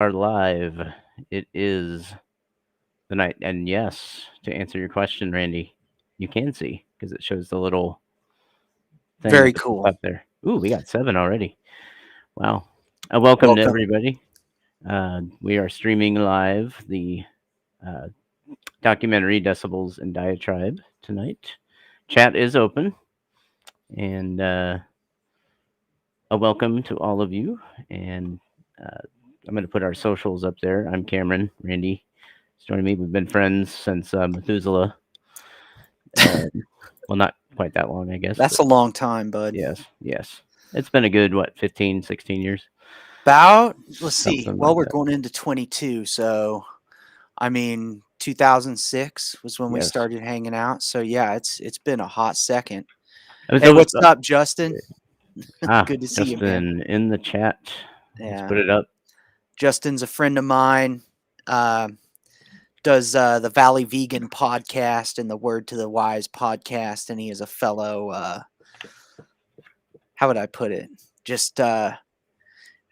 Are live. It is the night, and yes, to answer your question, Randy, you can see because it shows the little thing Very at the cool. top there. Ooh, we got 7 already. Wow. Welcome to Welcome. everybody. We are streaming live the uh, documentary Decibels and Diatribe tonight. Chat is open, and a welcome to all of you. And uh, I'm going to put our socials up there. I'm Cameron. Randy is joining me. We've been friends since Methuselah. Uh, well, not quite that long, I guess, That's but a long time, bud. yes. It's been a good, what, 15, 16 years? About, let's see. Something Well, like we're that. going into 22, so 2006 was when we Yes. started hanging out. So yeah, it's been a hot second. I was Hey, always, what's up, Justin? ah, Good to see you, man. Justin in the chat. Let's Yeah, put it up. Justin's a friend of mine. Uh, does the Valley Vegan podcast and the Word to the Wise podcast, and he is a fellow. How would I put it? Just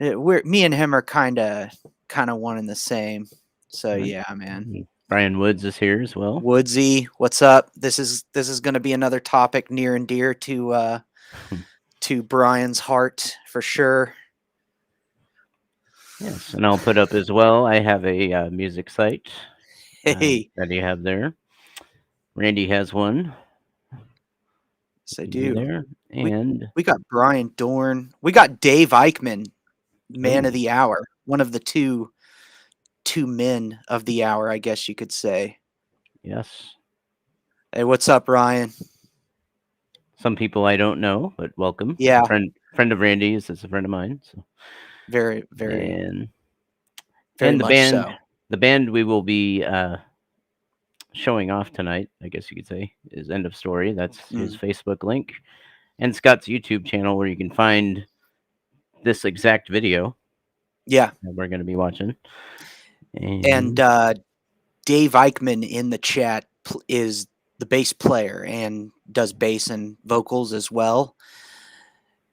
we're me and him are kind of one and the same. So Right. yeah, man. Brian Woods is here as well. Woodsy, what's up? This is going to be another topic near and dear to Brian's heart for sure. Yes, and I'll put up as well. I have a music site Hey, that you have there. Randy has one. yes, I You do. there? We And we got Brian Dorn. We got Dave Eichman, man of oh, the hour, one of the two men of the hour, I guess you could say. yes. Hey, what's up, Ryan? Some people I don't know, but welcome. A Yeah, friend of Randy's is a friend of mine. So very, very, and very the much band, so. we will be showing off tonight, I guess you could say, is End of Story. That's his Mm, Facebook link, and Scott's YouTube channel, where you can find this exact video yeah, that we're going to be watching. and And Dave Eichman in the chat is the bass player and does bass and vocals as well.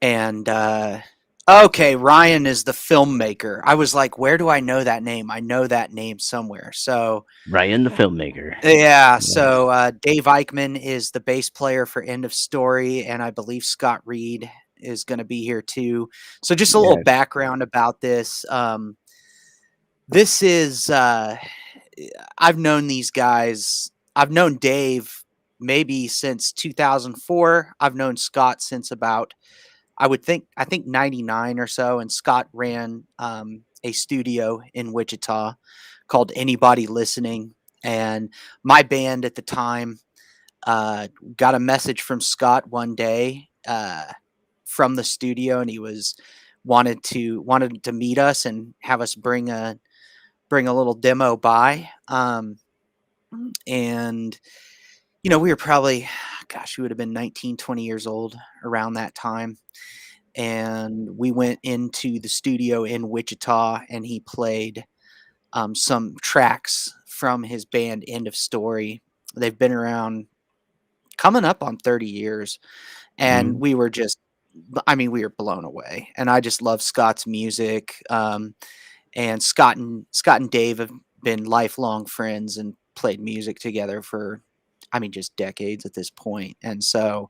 And okay, Ryan is the filmmaker. I was like, where do I know that name? I know that name somewhere. So Ryan, the filmmaker. yeah, Yeah. so Dave Eichman is the bass player for End of Story, and I believe Scott Reed is going to be here too. So just a little Yes. background about this. This is I've known these guys. I've known Dave maybe since 2004. I've known Scott since about I think 99 or so, and Scott ran a studio in Wichita called Anybody Listening. And my band at the time got a message from Scott one day from the studio, and he was wanted to meet us and have us bring a little demo by. And we were probably, gosh, we would have been 19, 20 years old around that time. And we went into the studio in Wichita, and he played some tracks from his band End of Story. They've been around coming up on 30 years. And Mhm. we were just, we were blown away. And I just love Scott's music. And Scott and Dave have been lifelong friends and played music together for, just decades at this point. And so,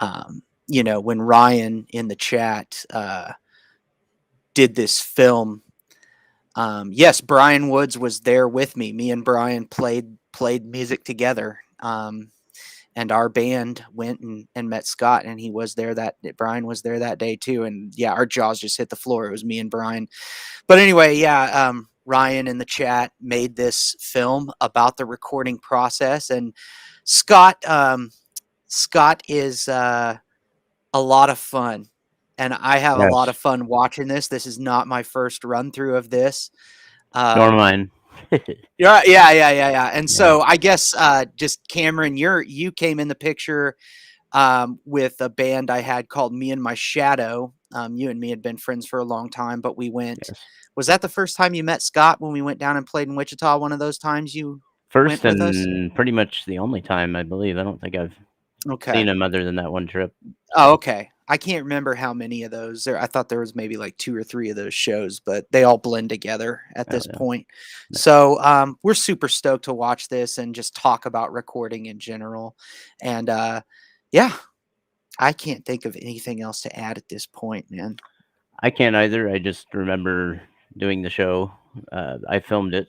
when Ryan in the chat did this film, yes, Brian Woods was there with me. Me and Brian played music together. And our band went and met Scott, and he was there Brian was there that day too. And yeah, our jaws just hit the floor. It was me and Brian. But anyway, yeah, Ryan in the chat made this film about the recording process, and Scott Scott is a lot of fun, and I have a lot Yes. of fun watching this. This is not my first run through of this. Nor Um, mine. yeah. And Yeah. so I guess just Cameron, you came in the picture with a band I had called Me and My Shadow. You and me had been friends for a long time, but we went. Yes. Was that the first time you met Scott when we went down and played in Wichita? One of those times you went First with us? and pretty much the only time, I believe. I don't think I've seen Okay. him other than that one trip. Oh, So okay. I can't remember how many of those there. I thought there was maybe like 2 or 3 of those shows, but they all blend together at Oh, this yeah. point. Nice. So, we're super stoked to watch this and just talk about recording in general. And, yeah, I can't think of anything else to add at this point, man. I can't either. I just remember doing the show. I filmed it,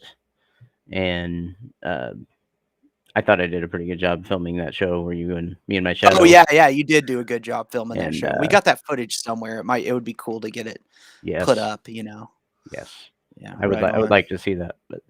and I thought I did a pretty good job filming that show where you and me and my shadow. Oh, yeah, you did do a good job filming that And show. We got that footage somewhere. It would be cool to get it put yes, up, you know? yes, Yeah, I would right I would on. like to see that. But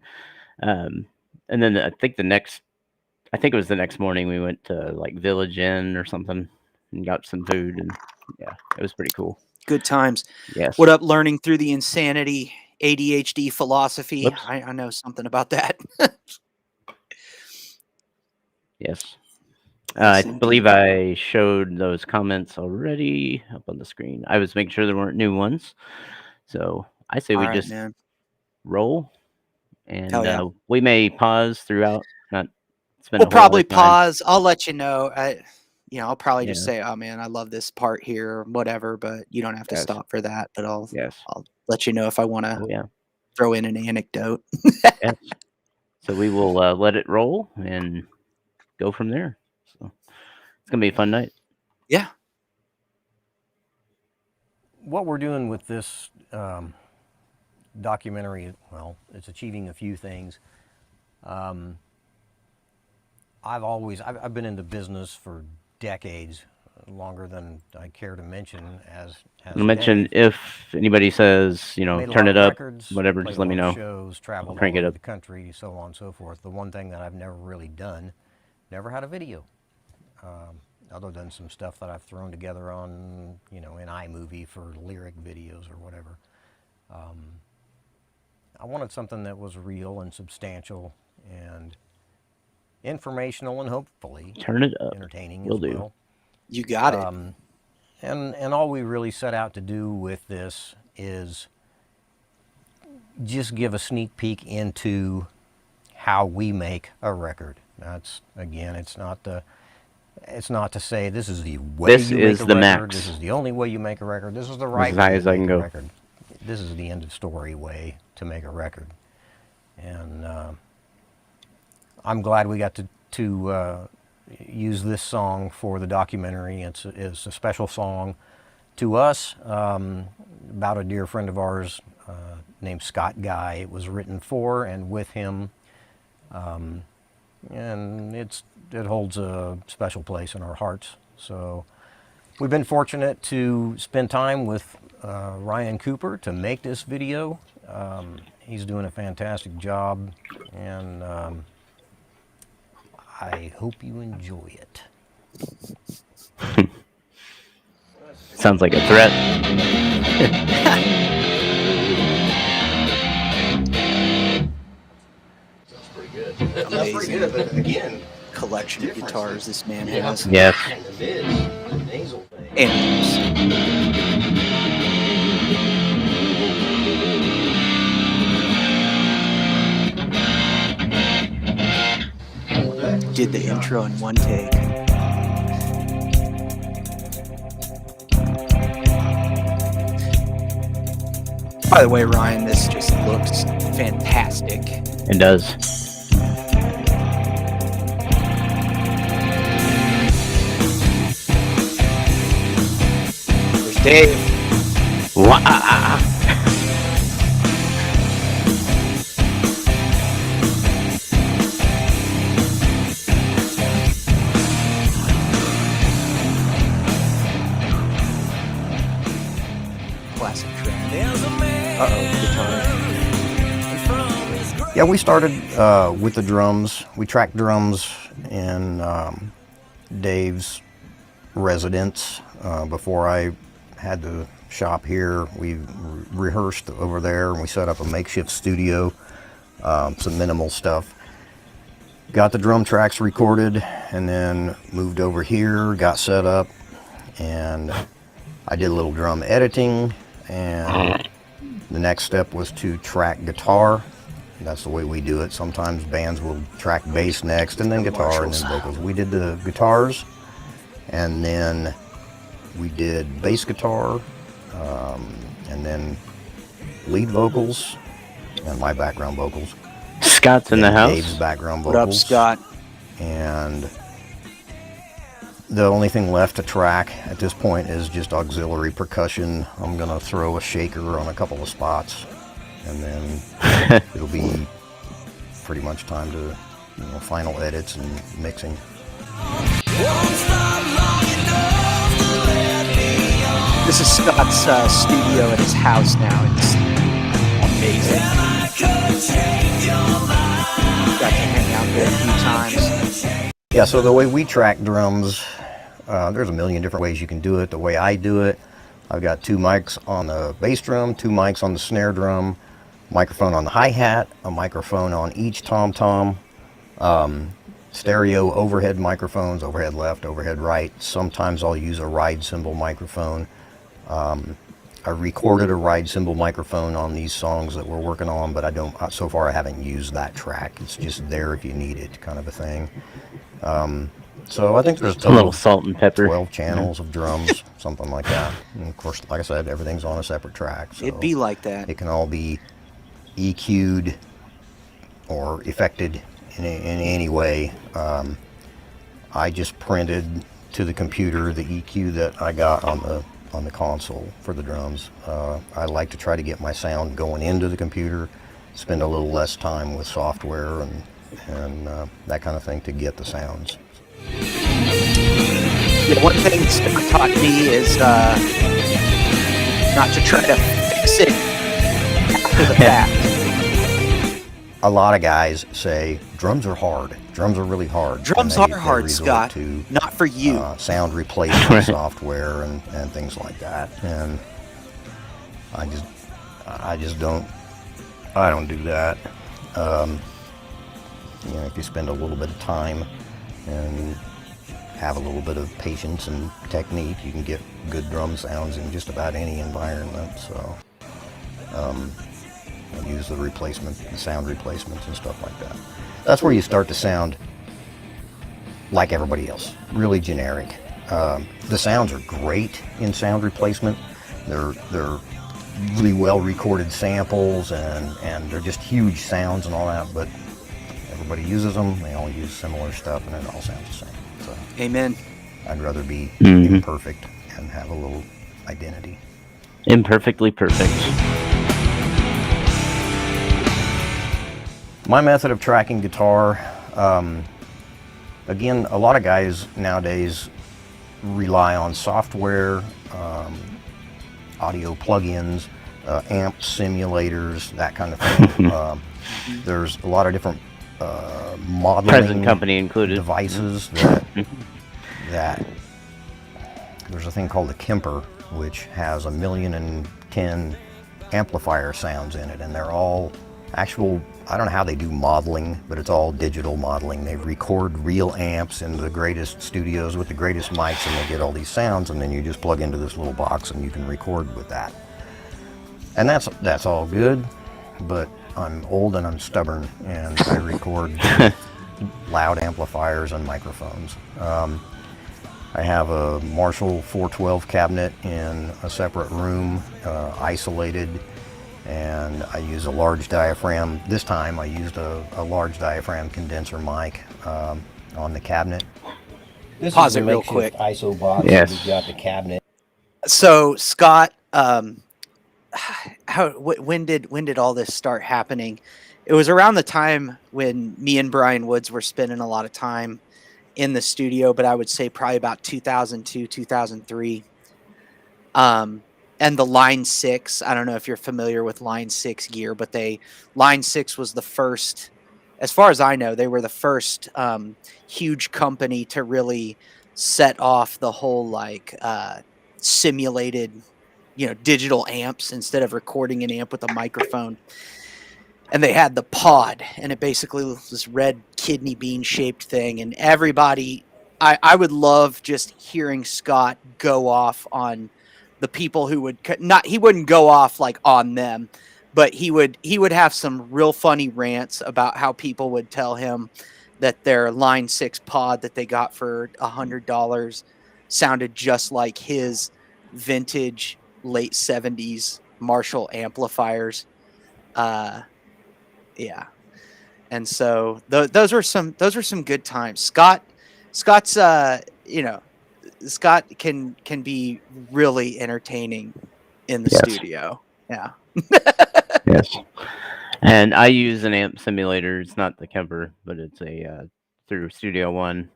and then I think it was the next morning we went to like Village Inn or something and got some food, and yeah, it was pretty cool. Good times. Yes. What up, learning through the insanity, ADHD philosophy? Whoops. I know something about that. Yes. Yes, I believe indeed. I showed those comments already up on the screen. I was making sure there weren't new ones. So I say we Alright, just man. roll, Hell and yeah. we may pause throughout, not spend We'll a whole lot probably of time. pause. I'll let you know. I'll probably just Yeah. say, "Oh, man, I love this part here," or whatever, but you don't have to Yes. stop for that, but Yes. I'll let you know if I wanna Oh, yeah. throw in an anecdote. Yes. So we will let it roll and go from there. So it's gonna be a fun night. Yeah. What we're doing with this documentary, well, it's achieving a few things. I've been in the business for decades, longer than I care to mention. As I'll mention Dave. if anybody says, Made a turn lot it of up, records, whatever, played just a let me lot of know. shows, traveled crank all it over up. the country, so on and so forth. The one thing that I've never really done, never had a video, other than some stuff that I've thrown together on, in iMovie for lyric videos or whatever. I wanted something that was real and substantial and informational and hopefully Turn it up. entertaining Will as do. well. You got it. And all we really set out to do with this is just give a sneak peek into how we make a record. That's, again, it's not to say this is the way This you is make a the record. max. This is the only way you make a record. This is the As right high way as to I make can a go. record. This is the end of story way to make a record. And I'm glad we got to use this song for the documentary. It's a special song to us, about a dear friend of ours named Skot Guy. It was written for and with him, and it holds a special place in our hearts. So we've been fortunate to spend time with Ryan Cooper to make this video. He's doing a fantastic job, and I hope you enjoy it. Sounds like a threat. Sounds pretty good. That's pretty good, but again, collection of guitars this man has. Yes. And the mids, the nasal thing. And did the intro in one take. By the way, Ryan, this just looks fantastic. It does. There's Dave. Wah! Classic track. Guitar. Yeah, we started with the drums. We tracked drums in Dave's residence before I had the shop here. We rehearsed over there, and we set up a makeshift studio, some minimal stuff. Got the drum tracks recorded, and then moved over here, got set up, and I did a little drum editing, and the next step was to track guitar. That's the way we do it. Sometimes bands will track bass next, and then guitar, and then vocals. We did the guitars, and then We did bass guitar, and then lead vocals, and my background vocals. Scott's in the and house. Dave's background What up, vocals. Scott? And the only thing left to track at this point is just auxiliary percussion. I'm going to throw a shaker on a couple of spots, and then it'll be pretty much time to, final edits and mixing. This is Scott's studio at his house now. It's amazing. Got to hang out there a few times. Yeah, so the way we track drums, there's a million different ways you can do it. The way I do it, I've got 2 mics on the bass drum, 2 mics on the snare drum, microphone on the hi-hat, a microphone on each tom-tom, stereo overhead microphones, overhead left, overhead right. Sometimes I'll use a ride cymbal microphone. I recorded a ride cymbal microphone on these songs that we're working on, but so far I haven't used that track. It's just there if you need it, kind of a thing. So I think there's a little salt and pepper. 12 channels of drums, something like that. And of course, like I said, everything's on a separate track. So It'd be like that. it can all be EQ'd or affected in any way. I just printed to the computer the EQ that I got on the console for the drums. I like to try to get my sound going into the computer, spend a little less time with software and that kind of thing to get the sounds. Yeah, one thing Scott taught me is not to try to fix it after the fact. A lot of guys say drums are hard. Drums are really hard. Drums are hard, Scott. Not for you. Sound replacement software and things like that. And I don't do that. If you spend a little bit of time and have a little bit of patience and technique, you can get good drum sounds in just about any environment. So I use the sound replacements and stuff like that. That's where you start to sound like everybody else, really generic. The sounds are great in sound replacement. They're really well recorded samples and they're just huge sounds and all that, but everybody uses them. They all use similar stuff and it all sounds the same. So Amen. I'd rather be imperfect and have a little identity. Imperfectly perfect. My method of tracking guitar, again, a lot of guys nowadays rely on software, audio plugins, amp simulators, that kind of thing. There's a lot of different modeling Present company included devices that there's a thing called a Kemper, which has 1,000,010 amplifier sounds in it, and they're all actual. I don't know how they do modeling, but it's all digital modeling. They record real amps in the greatest studios with the greatest mics, and they get all these sounds, and then you just plug into this little box and you can record with that. And that's all good, but I'm old and I'm stubborn, and I record loud amplifiers and microphones. I have a Marshall 412 cabinet in a separate room, isolated, and I use a large diaphragm. This time I used a large diaphragm condenser mic on the cabinet. This Pause is it the real makeshift quick. ISO box. Yes. We've got the cabinet. So Scott, when did all this start happening? It was around the time when me and Brian Woods were spending a lot of time in the studio, but I would say probably about 2002, 2003. And the Line 6, I don't know if you're familiar with Line 6 gear, but Line 6 was the first, as far as I know, they were the first huge company to really set off the whole simulated, digital amps instead of recording an amp with a microphone. And they had the pod, and it basically was this red kidney bean shaped thing. And everybody, I would love just hearing Scott go off on the people who would he wouldn't go off on them, but he would have some real funny rants about how people would tell him that their Line 6 pod that they got for $100 sounded just like his vintage late 70s Marshall amplifiers. Yeah. And so those were some good times. Scott's Skot can be really entertaining in the Yes. studio. Yeah. Yes. And I use an amp simulator. It's not the Kemper, but it's a through Studio One.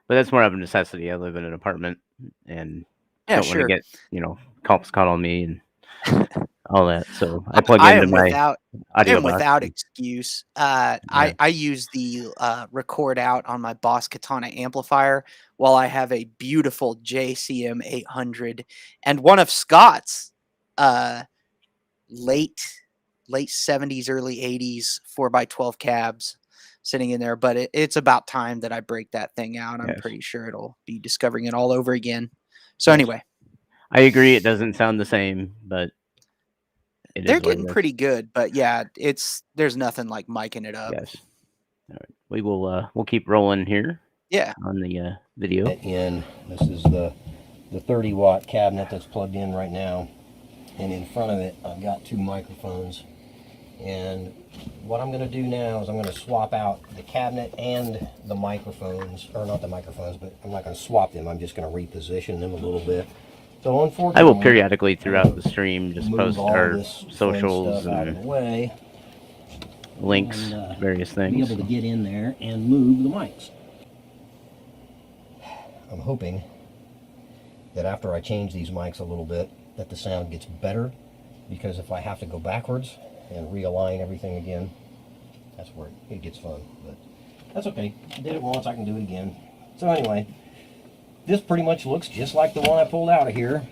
But that's more of a necessity. I live in an apartment and Yeah, don't want to sure. get cops caught on me and all that. So I plug I into am my without audio box. excuse. Yeah. I use the record out on my Boss Katana amplifier while I have a beautiful JCM 800 and one of Scott's late 70s, early 80s 4x12 cabs sitting in there. But it's about time that I break that thing out. I'm Yes. pretty sure it'll be discovering it all over again. So Yes. anyway, I agree. It doesn't sound the same, but they're getting pretty good. But yeah, there's nothing like miking it up. Yes. All right. We will. We'll keep rolling here. Yeah. On the video. This is the 30-watt cabinet that's plugged in right now, and in front of it I've got 2 microphones. And what I'm going to do now is I'm going to swap out the cabinet and the microphones, or not the microphones, but I'm not going to swap them. I'm just going to reposition them a little bit. So unfortunately, I will periodically throughout the stream just post our this socials out of the and way, links, and, various be things. able to get in there and move the mics. I'm hoping that after I change these mics a little bit, that the sound gets better, because if I have to go backwards and realign everything again, that's where it gets fun. But that's okay. I did it once, I can do it again. So anyway, this pretty much looks just like the one I pulled out of here,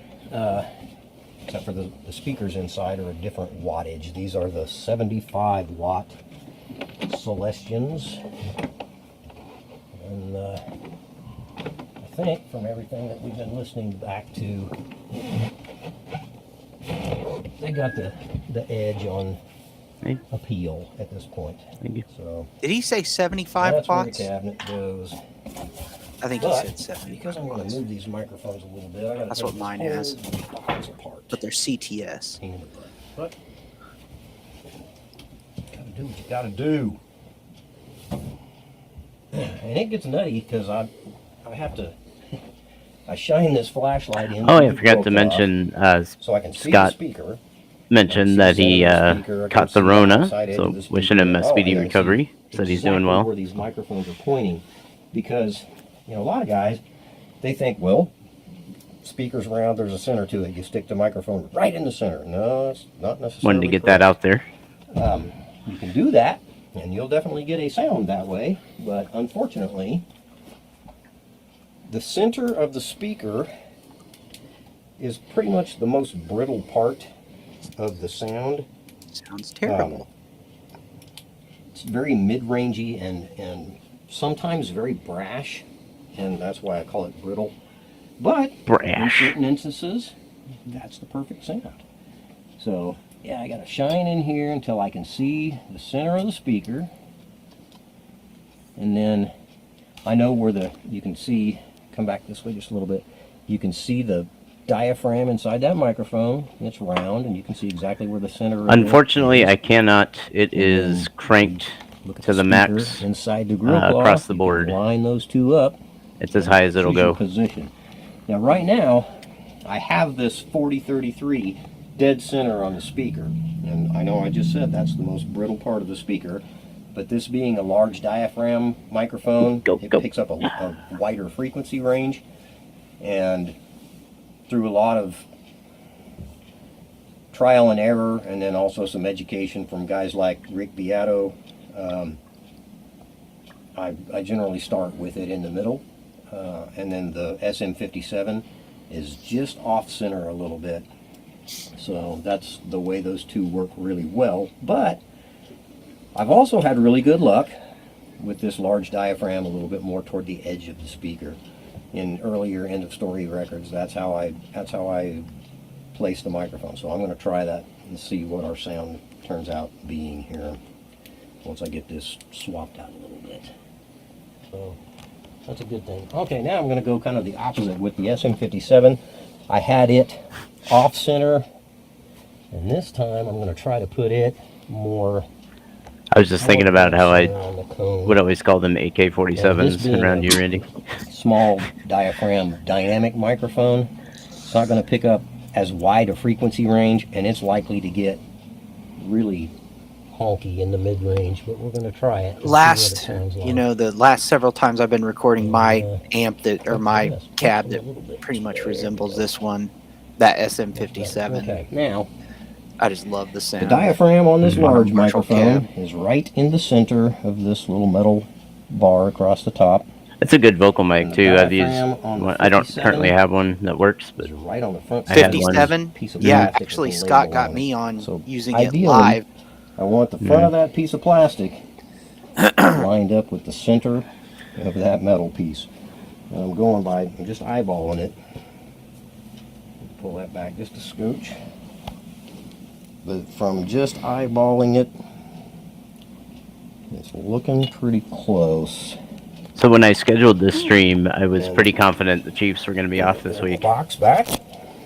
except for the speakers inside are a different wattage. These are the 75 watt Celestians. And I think from everything that we've been listening back to, they got the edge on appeal at this point. Thank you. So Did he say 75 that's watts? where the cabinet goes. I think he said 75 because I'm going watts. to move these microphones a little bit, I got That's what mine is. apart. But they're CTS. Pain in the butt. But gotta do what you gotta do. And it gets nutty because I have to. I shine this flashlight in. Oh, yeah, I forgot to mention. So I can see Scott the speaker. mentioned that he caught the Rona, so wishing him a speedy recovery. Said he's doing well. Where these microphones are pointing, because a lot of guys, they think, well, speakers around, there's a center to it. You stick the microphone right in the center. No, it's not necessarily. Wanted to get that out there. You can do that, and you'll definitely get a sound that way. But unfortunately, the center of the speaker is pretty much the most brittle part of the sound. Sounds terrible. It's very mid-rangey and sometimes very brash, and that's why I call it brittle. But Brash. in certain instances, that's the perfect sound. So yeah, I gotta shine in here until I can see the center of the speaker, and then I know where you can see, come back this way just a little bit, you can see the diaphragm inside that microphone. It's round, and you can see exactly where the center Unfortunately, is. I cannot. It is cranked to the max inside the grill cloth. across the board. Line those two up. It's as high as it'll go. Position. Now, right now, I have this 4033 dead center on the speaker, and I know I just said that's the most brittle part of the speaker, but this being a large diaphragm microphone, it picks up a wider frequency range, and through a lot of trial and error, and then also some education from guys like Rick Beato, I generally start with it in the middle, and then the SM57 is just off center a little bit. So that's the way those two work really well. But I've also had really good luck with this large diaphragm a little bit more toward the edge of the speaker. In earlier end of story records, that's how I place the microphone. So I'm going to try that and see what our sound turns out being here once I get this swapped out a little bit. So That's a good thing. Okay, now I'm going to go kind of the opposite with the SM57. I had it off center, and this time I'm going to try to put it more. I was just thinking about how I on the cone. would always call them AK-47s around you, Randy. Small diaphragm dynamic microphone. It's not going to pick up as wide a frequency range, and it's likely to get really honky in the mid-range, but we're going to try it. Last, you know, the last several times I've been recording my amp that, or my cab that pretty much resembles this one, that SM57. Okay, now I just love the sound. the diaphragm on this large Marshall microphone cab. is right in the center of this little metal bar across the top. It's a good vocal mic too. I've used. diaphragm on the I don't 57 currently have one that works, but It's right on the front. I had one 57? Piece of Yeah, plastic actually, with a Scott label got on me it. on So using it ideally, live. I want the front of that piece of plastic lined up with the center of that metal piece. And I'm just eyeballing it. Pull that back just a scooch. But from just eyeballing it, it's looking pretty close. so when I scheduled this stream, I was pretty confident the Chiefs were going to be off this week. Box back,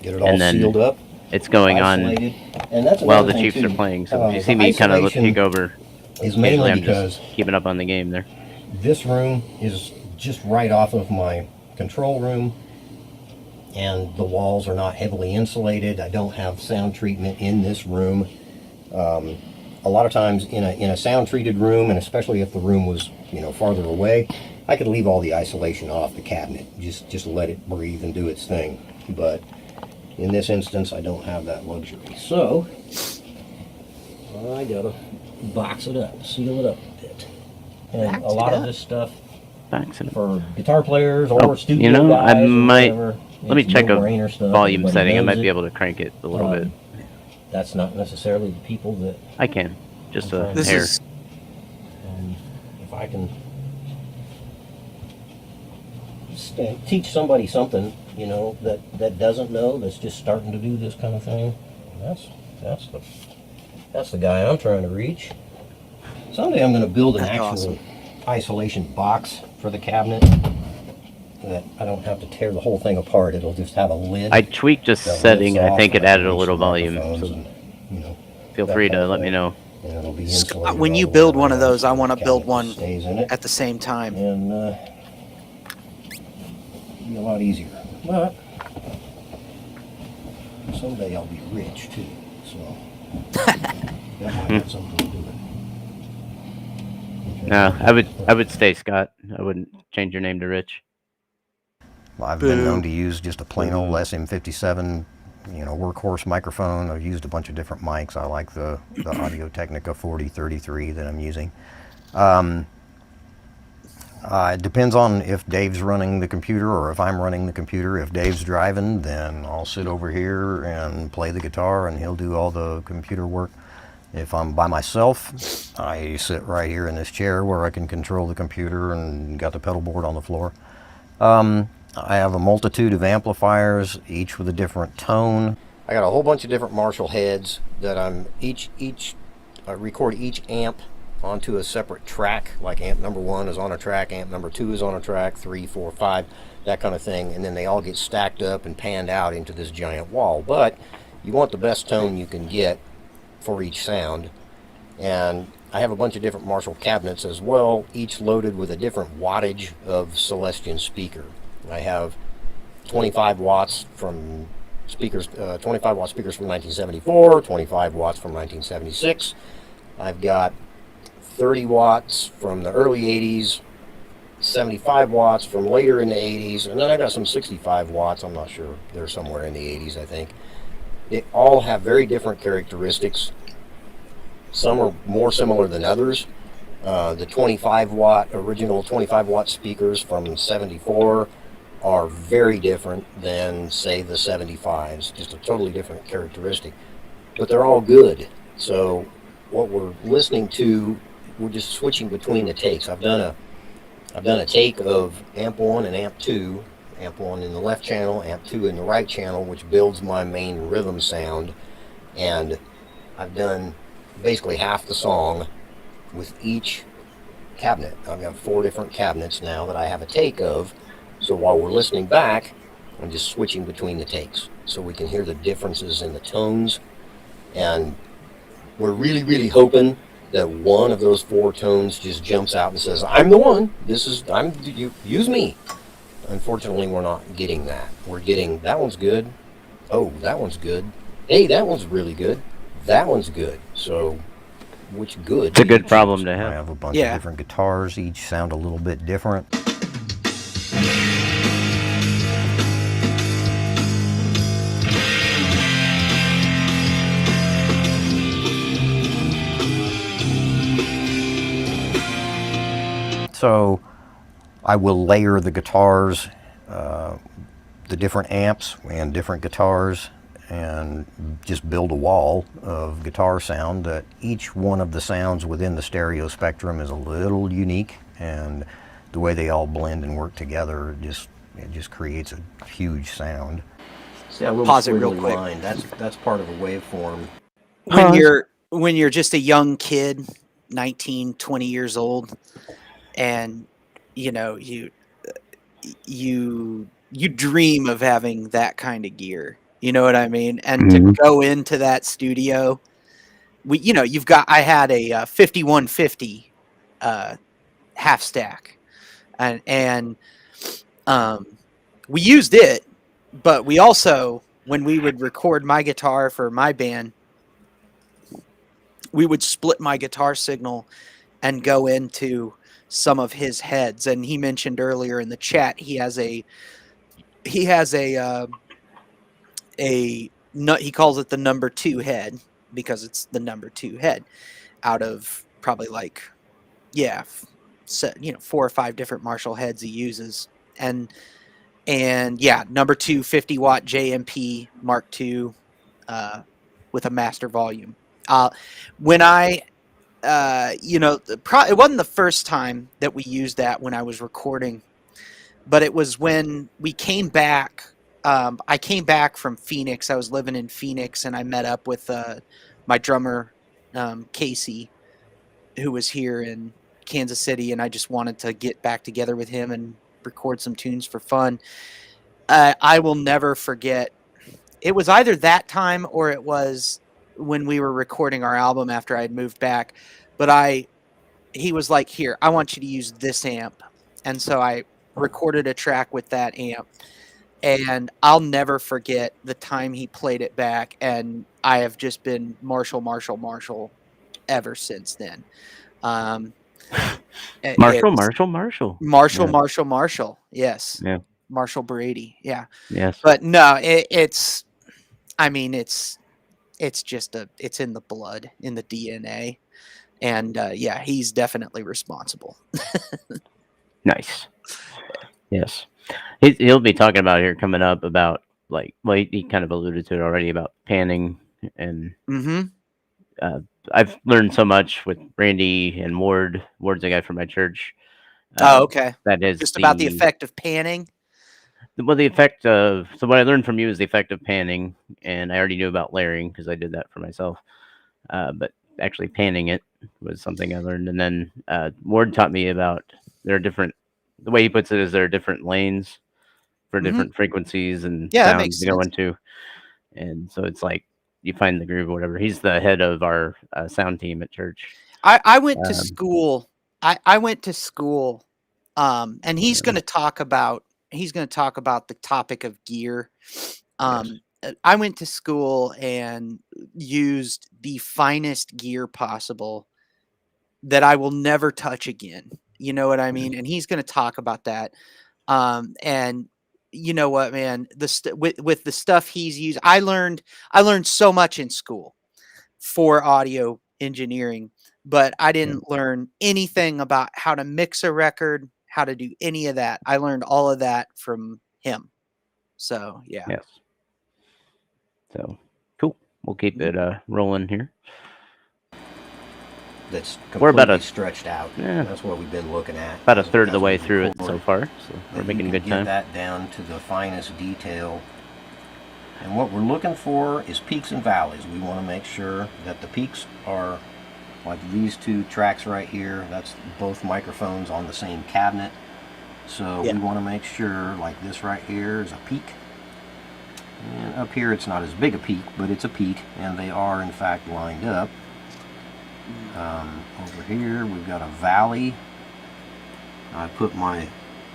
get it all And then sealed up. It's going on Isolated. And that's while another the thing, Chiefs are too. playing. So if you The see me kind of isolation peek over, is occasionally mainly I'm because just keeping up on the game there. this room is just right off of my control room, and the walls are not heavily insulated. I don't have sound treatment in this room. A lot of times in a sound treated room, and especially if the room was, you know, farther away, I could leave all the isolation off the cabinet, just let it breathe and do its thing. But in this instance, I don't have that luxury. So I gotta box it up, seal it up a bit. And Box a lot it of up. this stuff Thanks. for guitar players or Oh, studio you know, guys I or might whatever, let me it's check a no-brainer stuff. volume Everybody setting. I knows might it. be able to crank it a little bit. That's not necessarily the people that. I can, just a This hair. is If I can teach somebody something, you know, that doesn't know, that's just starting to do this kind of thing, that's the guy I'm trying to reach. Someday I'm going to build an That's actual awesome. isolation box for the cabinet that I don't have to tear the whole thing apart. It'll just have a lid. I tweaked just that setting. lifts I off think it and I added can a reach little the volume. microphones So and, you know, feel that free kind to of let me thing. know. And it'll be Scott, insulated when all you the way build one of around those, so I the want to build cabinet one stays in it. at the same time. And be a lot easier. But someday I'll be rich too, so that might have something to do with it. No, I would stay Scott. I wouldn't change your name to Rich. Well, I've been known to use just a plain old SM57, you know, workhorse microphone. I've used a bunch of different mics. I like the Audio Technica 4033 that I'm using. It depends on if Dave's running the computer or if I'm running the computer. If Dave's driving, then I'll sit over here and play the guitar and he'll do all the computer work. If I'm by myself, I sit right here in this chair where I can control the computer and got the pedal board on the floor. I have a multitude of amplifiers, each with a different tone. I got a whole bunch of different Marshall heads that I'm I record each amp onto a separate track, like amp number 1 is on a track, amp number 2 is on a track, 3, 4, 5, that kind of thing, and then they all get stacked up and panned out into this giant wall. But you want the best tone you can get for each sound, and I have a bunch of different Marshall cabinets as well, each loaded with a different wattage of Celestion speaker. I have 25 watts from speakers, 25 watt speakers from 1974, 25 watts from 1976. I've got 30 watts from the early 80s, 75 watts from later in the 80s, and then I got some 65 watts. I'm not sure. They're somewhere in the 80s, I think. They all have very different characteristics. Some are more similar than others. The 25 watt, original 25 watt speakers from 74 are very different than, say, the 75s. Just a totally different characteristic. But they're all good. So what we're listening to, we're just switching between the takes. I've done a take of amp 1 and amp 2, amp 1 in the left channel, amp 2 in the right channel, which builds my main rhythm sound, and I've done basically half the song with each cabinet. I've got 4 different cabinets now that I have a take of. So while we're listening back, I'm just switching between the takes so we can hear the differences in the tones. And we're really, really hoping that one of those 4 tones just jumps out and says, I'm the one. You use me. Unfortunately, we're not getting that. We're getting, that one's good. Oh, that one's good. Hey, that one's really good. That one's good. So, which good? It's a good problem to I have. have a bunch of different guitars. Each sound a little bit different. So I will layer the guitars, the different amps and different guitars, and just build a wall of guitar sound that each one of the sounds within the stereo spectrum is a little unique, and the way they all blend and work together it just creates a huge sound. See that little Pause it real squiggly quick. line? That's part of a waveform. When you're just a young kid, 19, 20 years old, and you know you dream of having that kind of gear, you know what I mean? And to go into that studio, I had a 5150 half stack, and we used it, but we also, when we would record my guitar for my band, we would split my guitar signal and go into some of his heads. And he mentioned earlier in the chat, he calls it the number 2 head, because it's the number 2 head out of probably 4 or 5 different Marshall heads he uses. And number 2 50-watt JMP Mark II with a master volume. When it wasn't the first time that we used that when I was recording, but it was when we came back. I came back from Phoenix. I was living in Phoenix, and I met up with my drummer, Casey, who was here in Kansas City, and I just wanted to get back together with him and record some tunes for fun. I will never forget. It was either that time or it was when we were recording our album after I had moved back. But he was like, here, I want you to use this amp. And so I recorded a track with that amp. And I'll never forget the time he played it back. And I have just been Marshall ever since then. Marshall. Yes. Yeah. Marshall Brady. Yeah. Yes. But no, it's it's in the blood, in the DNA. And he's definitely responsible. Nice. Yes. He'll be talking about here coming up about he kind of alluded to it already about panning, and I've learned so much with Randy and Ward. Ward's a guy from my church. Okay. That is just about the effect of panning. Well, so what I learned from you is the effect of panning, and I already knew about layering because I did that for myself. But actually panning it was something I learned. And then Ward taught me about the way he puts it is there are different lanes for different frequencies and sounds to go into. And so it's like you find the groove or whatever. He's the head of our sound team at church. I went to school. I went to school, and he's going to talk about the topic of gear. I went to school and used the finest gear possible that I will never touch again. You know what I mean? And he's going to talk about that. And you know what, man, with the stuff he's used, I learned so much in school for audio engineering, but I didn't learn anything about how to mix a record, how to do any of that. I learned all of that from him. So, yeah. Yes. So, cool. We'll keep it rolling here. That's completely stretched out. Yeah. That's what we've been looking at. About a third of the way through it so far, so we're making good time. Get that down to the finest detail. And what we're looking for is peaks and valleys. We want to make sure that the peaks are Like these two tracks right here, that's both microphones on the same cabinet. So Yeah. we want to make sure, like this right here is a peak. And up here it's not as big a peak, but it's a peak, and they are in fact lined up. Over here we've got a valley. I put my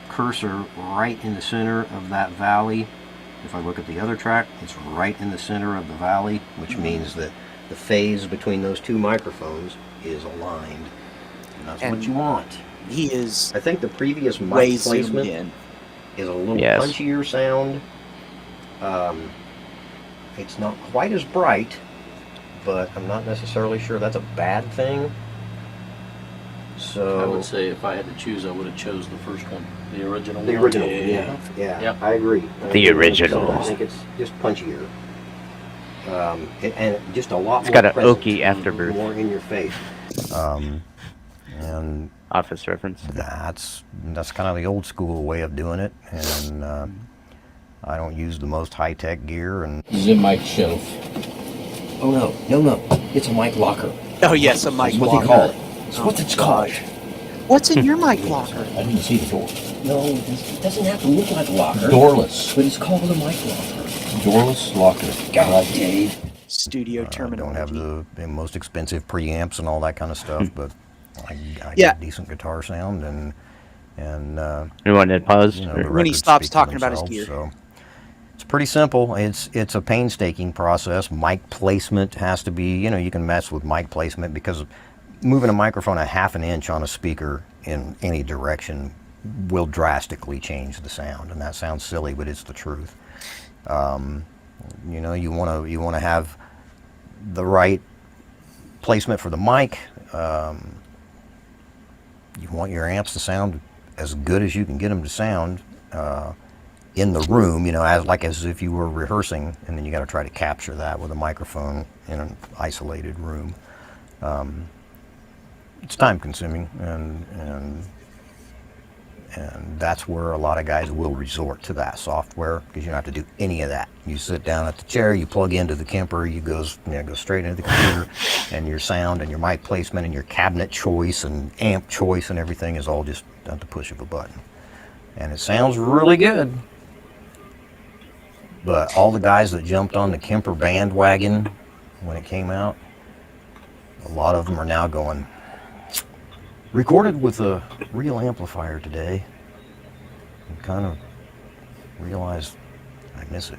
cursor right in the center of that valley. If I look at the other track, it's right in the center of the valley, which means that the phase between those two microphones is aligned. And that's what you want. He is I think the previous mic way zoomed placement in. is a little Yes. punchier sound. It's not quite as bright, but I'm not necessarily sure that's a bad thing. So I would say if I had to choose, I would have chose the first one, the original. the one. original, yeah, Yep. I agree. The original. I think it's just punchier, and just a lot It's more got an present, oaky afterbirth. more in your face. And Office reference. that's kind of the old school way of doing it. And I don't use the most high-tech gear. And The mic shelf. Oh no, it's a mic locker. Oh yes, a mic That's what blocker. they call it. It's what it's called. What's in your mic blocker? I didn't see the door. No, it doesn't have to look like a locker. Doorless. But it's called a mic locker. Doorless locker. God, Dave. Studio I terminology. don't have the most expensive preamps and all that kind of stuff, but I Yeah. get decent guitar sound, and You want to pause? you know, or- the When he records stops speak for talking about his themselves, gear. So it's pretty simple. It's a painstaking process. Mic placement has to be, you can mess with mic placement because moving a microphone a half an inch on a speaker in any direction will drastically change the sound, and that sounds silly, but it's the truth. You want to have the right placement for the mic. You want your amps to sound as good as you can get them to sound in the room, as if you were rehearsing, and then you got to try to capture that with a microphone in an isolated room. It's time consuming, and that's where a lot of guys will resort to that software, because you don't have to do any of that. You sit down at the chair, you plug into the Kemper, you go straight into the computer, and your sound and your mic placement and your cabinet choice and amp choice and everything is all just at the push of a button. And it sounds really good. But all the guys that jumped on the Kemper bandwagon when it came out, a lot of them are now going, recorded with a real amplifier today, and kind of realized I miss it.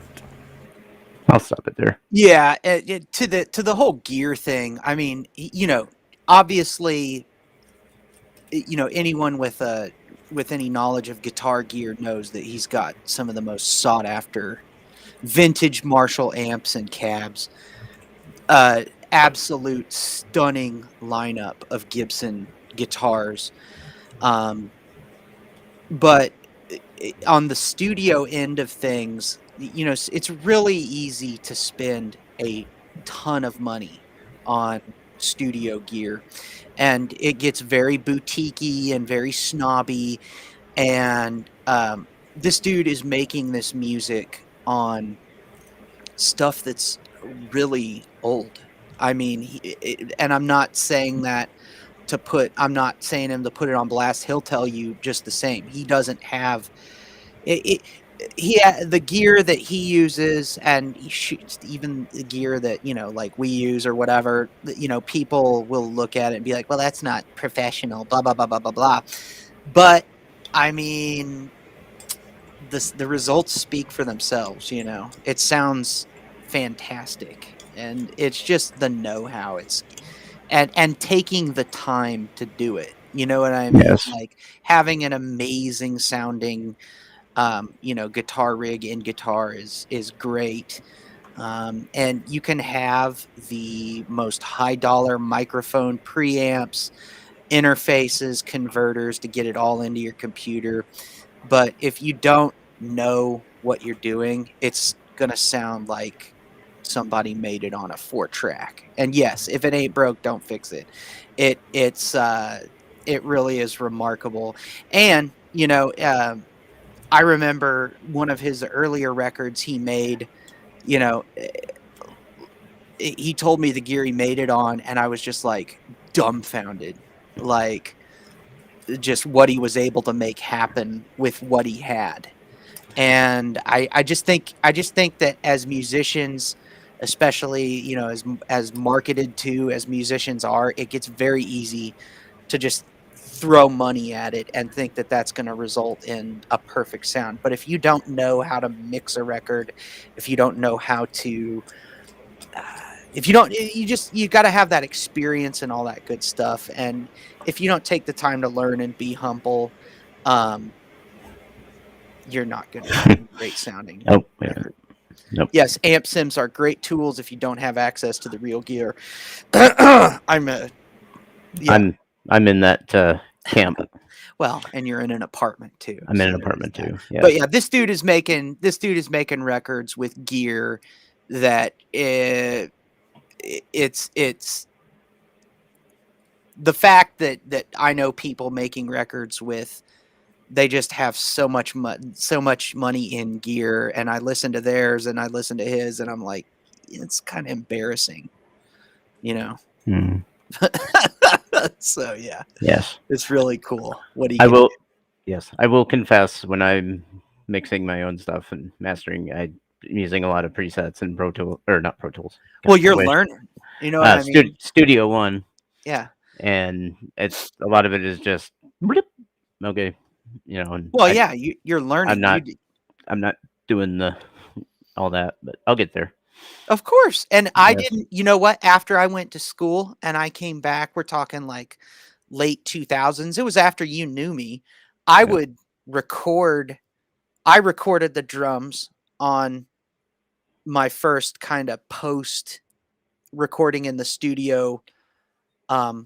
I'll stop it there. Yeah, to the whole gear thing. I mean, obviously, anyone with any knowledge of guitar gear knows that he's got some of the most sought after vintage Marshall amps and cabs. Absolute stunning lineup of Gibson guitars. But on the studio end of things, it's really easy to spend a ton of money on studio gear, and it gets very boutiquey and very snobby. And this dude is making this music on stuff that's really old. I mean, and I'm not saying that I'm not saying him to put it on blast. He'll tell you just the same. He doesn't have the gear that he uses, and he shoots, even the gear that like we use or whatever. People will look at it and be like, "Well, that's not professional." Blah blah blah blah blah blah. But I mean, the results speak for themselves. It sounds fantastic, and it's just the know-how. And taking the time to do it. You know what I mean? Yes. Like having an amazing sounding, guitar rig in guitar is great. And you can have the most high dollar microphone preamps, interfaces, converters to get it all into your computer. But if you don't know what you're doing, it's going to sound like somebody made it on a 4-track. And yes, if it ain't broke, don't fix it. It really is remarkable. And I remember one of his earlier records he made. He told me the gear he made it on, and I was just like dumbfounded, like just what he was able to make happen with what he had. And I just think that as musicians, especially, you know, as marketed to as musicians are, it gets very easy to just throw money at it and think that that's going to result in a perfect sound. But if you don't know how to mix a record, if you don't know how to if you don't, you got to have that experience and all that good stuff. And if you don't take the time to learn and be humble, you're not going to have a great sounding record. Nope. Yes, amp sims are great tools if you don't have access to the real gear. I'm in that camp. Well, and you're in an apartment too. I'm in an apartment too. Yeah. But yeah, this dude is making records with gear that it's the fact that I know people making records with, they just have so much money in gear, and I listen to theirs and I listen to his, and I'm like, it's kind of embarrassing, you know. Mm. So yeah, yes, it's really cool. What do you? I will confess, when I'm mixing my own stuff and mastering, I'm using a lot of presets and Pro Tools, or not Pro Tools. Well, you're learning, you know what I mean? Studio One. Yeah, and it's a lot of it is just okay, you know. Well, yeah, you're learning. I'm not doing all that, but I'll get there. Of course. And I didn't, you know what, after I went to school and I came back, we're talking like late 2000s. It was after you knew me. I would record. I recorded the drums on my first kind of post recording in the studio Not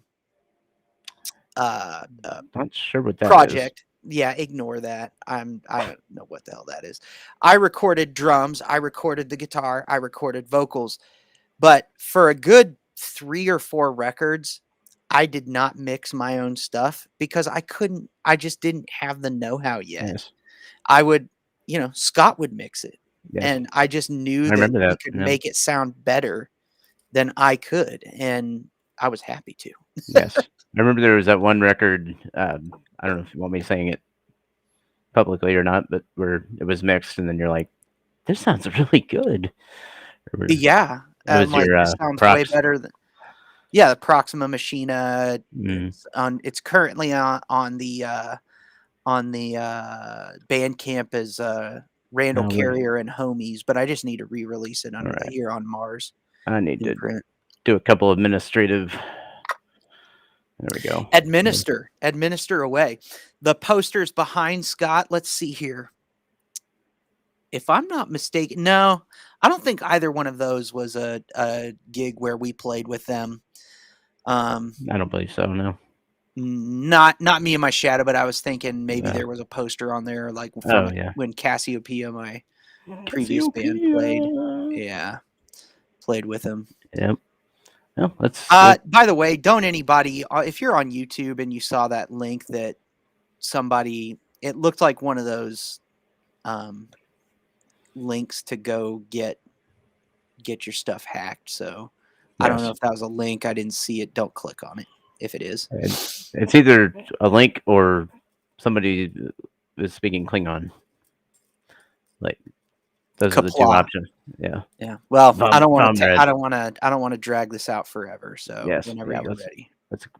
sure what that project. is. Yeah, ignore that. I don't know what the hell that is. I recorded drums, I recorded the guitar, I recorded vocals. But for a good 3 or 4 records, I did not mix my own stuff because I just didn't have the know-how yet. Yes. I would, Skot would mix it. Yes. And I just knew that he could make it sound better than I could. And I was happy to. Yes. I remember there was that one record, I don't know if you want me saying it publicly or not, but where it was mixed and then you're like, this sounds really good. Yeah. It was your sounds way better than the Proxima Machina. It's currently on the Bandcamp as Randall Carrier and Homies, but I just need to re-release it here on Mars. I need to do a couple administrative. There we go. Administer away. The posters behind Skot. Let's see here. If I'm not mistaken, no, I don't think either one of those was a gig where we played with them. I don't believe so. No. Not me and my shadow, but I was thinking maybe there was a poster on there, like from when Cassiopeia, my previous band, played. Yeah, played with them. Yep. Well, let's. By the way, don't anybody, if you're on YouTube and you saw that link that somebody, it looked like one of those links to go get your stuff hacked. So I don't know if that was a link. I didn't see it. Don't click on it if it is. It's either a link or somebody is speaking Klingon. Like those are the two options. Yeah. Yeah. Well, I don't want to drag this out forever. So whenever you're ready,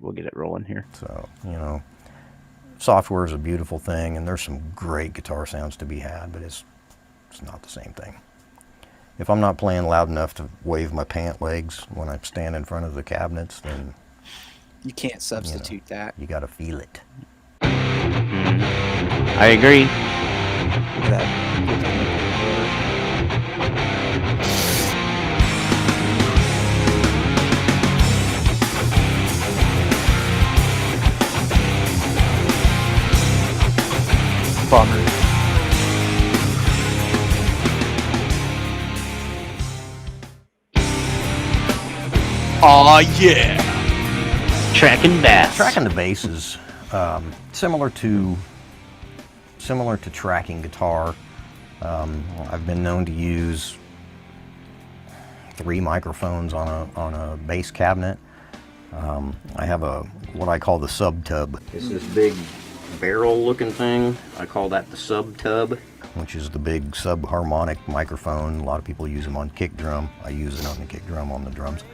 we'll get it rolling here. So, software is a beautiful thing, and there's some great guitar sounds to be had, but it's not the same thing. If I'm not playing loud enough to wave my pant legs when I stand in front of the cabinets, then you can't substitute that. You got to feel it. I agree. Bummer. Oh yeah. Tracking bass. Tracking the bass is similar to tracking guitar. I've been known to use 3 microphones on a bass cabinet. I have what I call the sub tub. It's this big barrel looking thing. I call that the sub tub, which is the big sub-harmonic microphone. A lot of people use them on kick drum. I use it on the kick drum on the drums.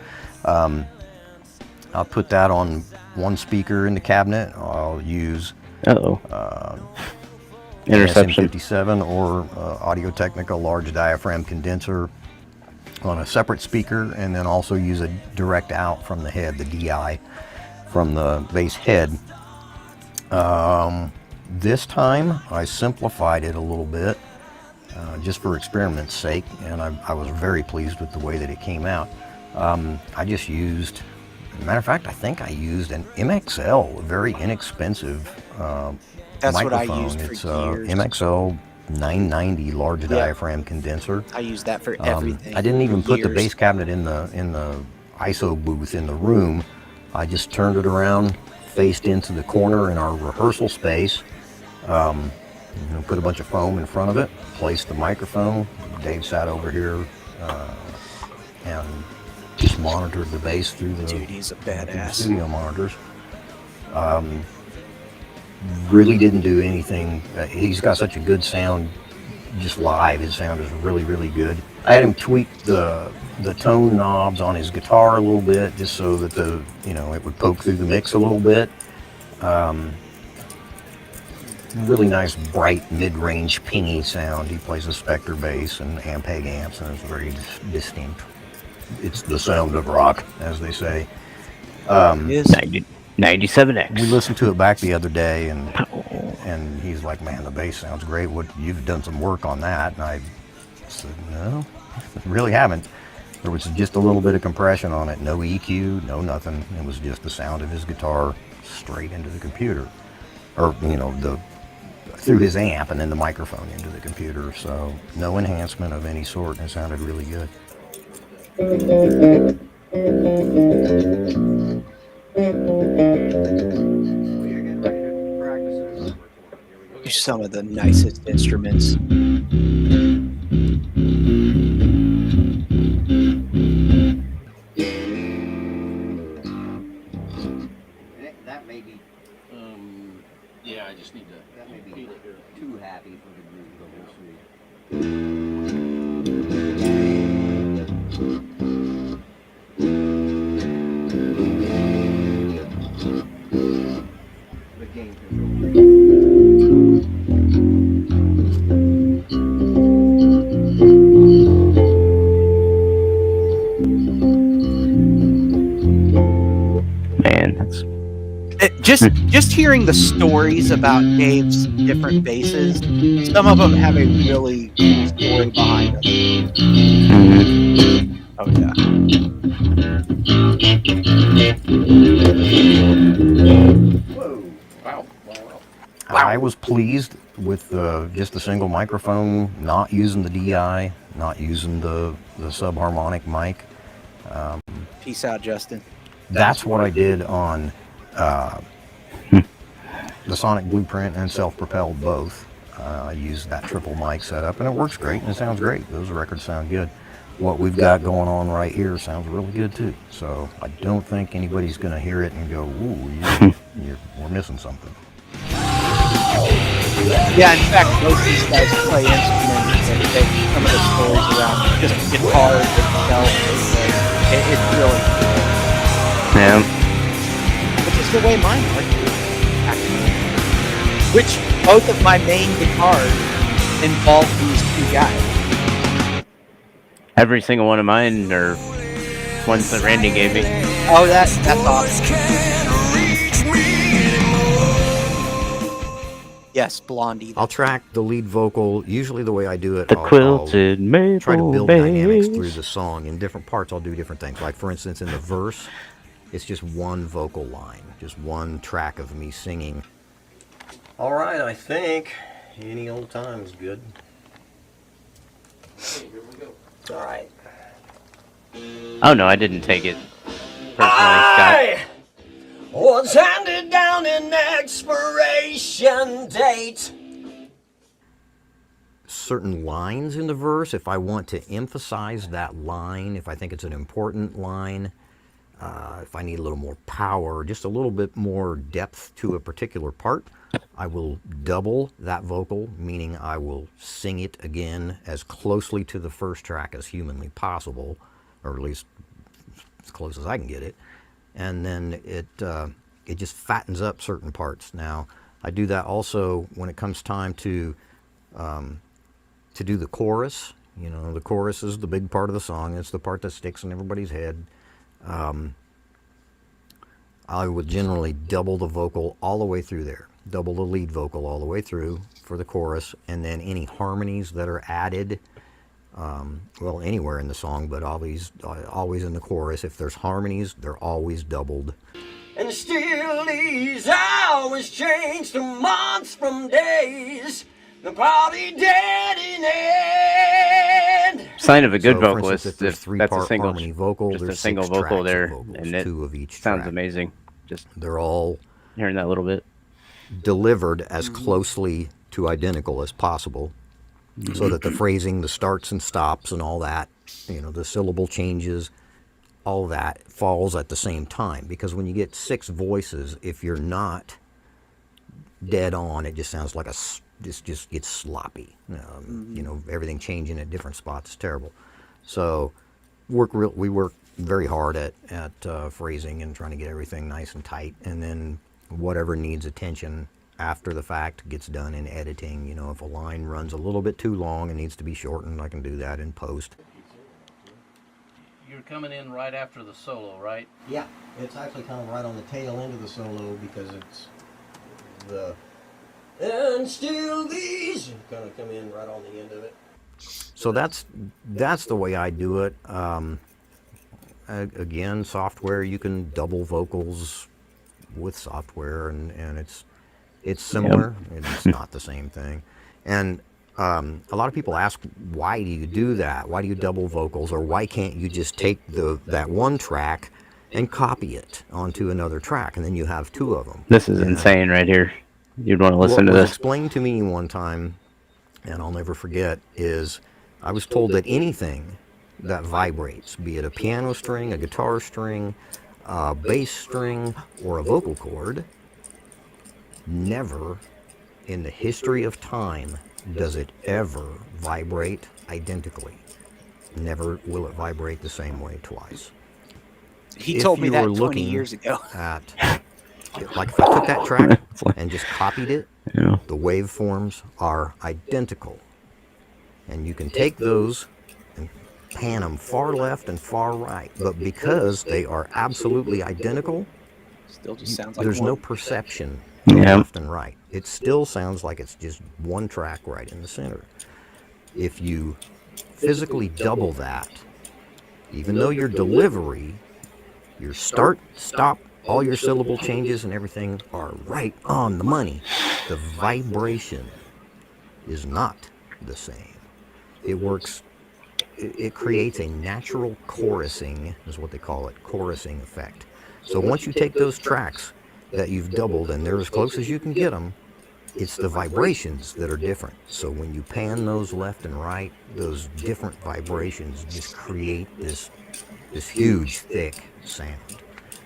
I'll put that on one speaker in the cabinet. I'll use interception SM57 or Audio-Technica large diaphragm condenser on a separate speaker, and then also use a direct out from the head, the DI from the bass head. This time I simplified it a little bit just for experiment's sake, and I was very pleased with the way that it came out. I just used, as a matter of fact, I think I used an MXL, a very inexpensive That's microphone. what I used for it's years. MXL 990 large diaphragm condenser. I use that for everything. I didn't even put the Years. bass cabinet in the ISO booth in the room. I just turned it around, faced into the corner in our rehearsal space. Put a bunch of foam in front of it, placed the microphone. Dave sat over here and just monitored the bass through the, Dude, he's a through the badass. studio monitors. Really didn't do anything. He's got such a good sound just live. His sound is really, really good. I had him tweak the tone knobs on his guitar a little bit just so that it would poke through the mix a little bit. Really nice, bright, mid-range, pingy sound. He plays a Spectre bass and Ampeg amps, and it's very distinct. It's the sound of rock, as they say. It is. 97X. We listened to it back the other day, and he's like, "Man, the bass sounds great. You've done some work on that?" And I said, "No, I really haven't." There was just a little bit of compression on it, no EQ, no nothing. It was just the sound of his guitar straight into the computer, or through his amp and then the microphone into the computer. So no enhancement of any sort, and it sounded really good. Some of the nicest instruments. That may be Yeah, I just need to feel it here. too happy for the group, but we'll see. The gain control. Man, that's Just hearing the stories about Dave's different basses, some of them have a really cool story behind them. Oh yeah. Whoa. Wow. I was pleased with just the single microphone, not using the DI, not using the sub-harmonic mic. Peace out, Justin. That's what I did on the Sonic Blueprint and Self-Propelled both. I used that triple mic setup, and it works great, and it sounds great. Those records sound good. What we've got going on right here sounds really good too. So I don't think anybody's going to hear it and go, "Ooh, we're missing something." Yeah, in fact, most of these guys play instruments and they some of the stories around just guitars itself. It's really cool. yeah. Which is the way mine work, actually. Which both of my main guitars involve these two guys. Every single one of mine are ones that Randy gave me. Oh, that's awesome. Yes, Blondie. I'll track the lead vocal. Usually the way I do it, The I'll quilted maple try to build bass. dynamics through the song. In different parts, I'll do different things. Like, for instance, in the verse, it's just one vocal line, just one track of me singing. All right, I think any old time is good. Okay, here we go. All right. Oh no, I didn't take it personally, Scott. Was handed down an expiration date. Certain lines in the verse, if I want to emphasize that line, if I think it's an important line, If I need a little more power, just a little bit more depth to a particular part, I will double that vocal, meaning I will sing it again as closely to the first track as humanly possible, or at least as close as I can get it. And then it just fattens up certain parts. Now, I do that also when it comes time to do the chorus. You know, the chorus is the big part of the song. It's the part that sticks in everybody's head. I would generally double the vocal all the way through there. Double the lead vocal all the way through for the chorus, and then any harmonies that are added, well, anywhere in the song, but always in the chorus. If there's harmonies, they're always doubled. And still these hours change to months from days. The party dead in end. Sign of a good So, for vocalist. instance, if there's That's a three-part single harmony vocal, just a there's single 6 vocal tracks of there, vocals, and it 2 of each sounds track. amazing. Just They're all hearing that little bit. delivered as closely to identical as possible, so that the phrasing, the starts and stops and all that, you know, the syllable changes, all that falls at the same time. Because when you get 6 voices, if you're not dead on, it just sounds like just gets sloppy. You know, everything changing at different spots is terrible. So we work very hard at phrasing and trying to get everything nice and tight, and then whatever needs attention after the fact gets done in editing. You know, if a line runs a little bit too long and needs to be shortened, I can do that in post. You're coming in right after the solo, right? Yeah, it's actually kind of right on the tail end of the solo because it's the and still these kind of come in right on the end of it. So that's the way I do it. Again, software, you can double vocals with software, and it's similar. It's not the same thing. And a lot of people ask, why do you do that? Why do you double vocals? Or why can't you just take that one track and copy it onto another track, and then you have 2 of them? This is insane right here. You'd want to listen What to was this. explained to me one time, and I'll never forget, is I was told that anything that vibrates, be it a piano string, a guitar string, a bass string, or a vocal cord, never in the history of time does it ever vibrate identically. Never will it vibrate the same way twice. He If told me you that were 20 looking years ago. Like if I took that track and just copied it, Yeah. the waveforms are identical. And you can take those and pan them far left and far right. But because they are absolutely identical, Still just sounds like there's one. no perception of Yeah. left and right. It still sounds like it's just one track right in the center. If you physically double that, even though your delivery, your start, stop, all your syllable changes and everything are right on the money, the vibration is not the same. It works, it creates a natural chorusing, is what they call it, chorusing effect. So once you take those tracks that you've doubled, and they're as close as you can get them, it's the vibrations that are different. So when you pan those left and right, those different vibrations just create this huge, thick sound.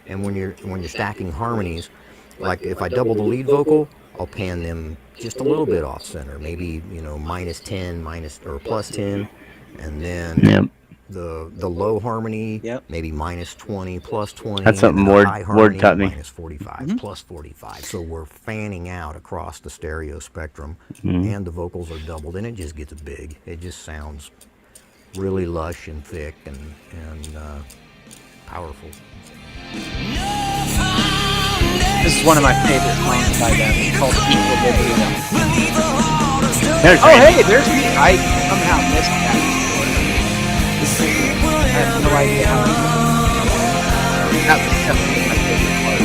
And when you're stacking harmonies, like if I double the lead vocal, I'll pan them just a little bit off center, maybe, you know, -10 or +10, and then the low harmony, maybe -20, +20. That's something and the Ward high harmony, taught me. -45, +45. So we're fanning out across the stereo spectrum, and the vocals are doubled, and it just gets big. It just sounds really lush and thick and powerful. This is one of my favorite songs by them. It's called Equilibrium. There's Oh, hey, there's me. I somehow missed that. I have no idea how that was definitely my favorite part.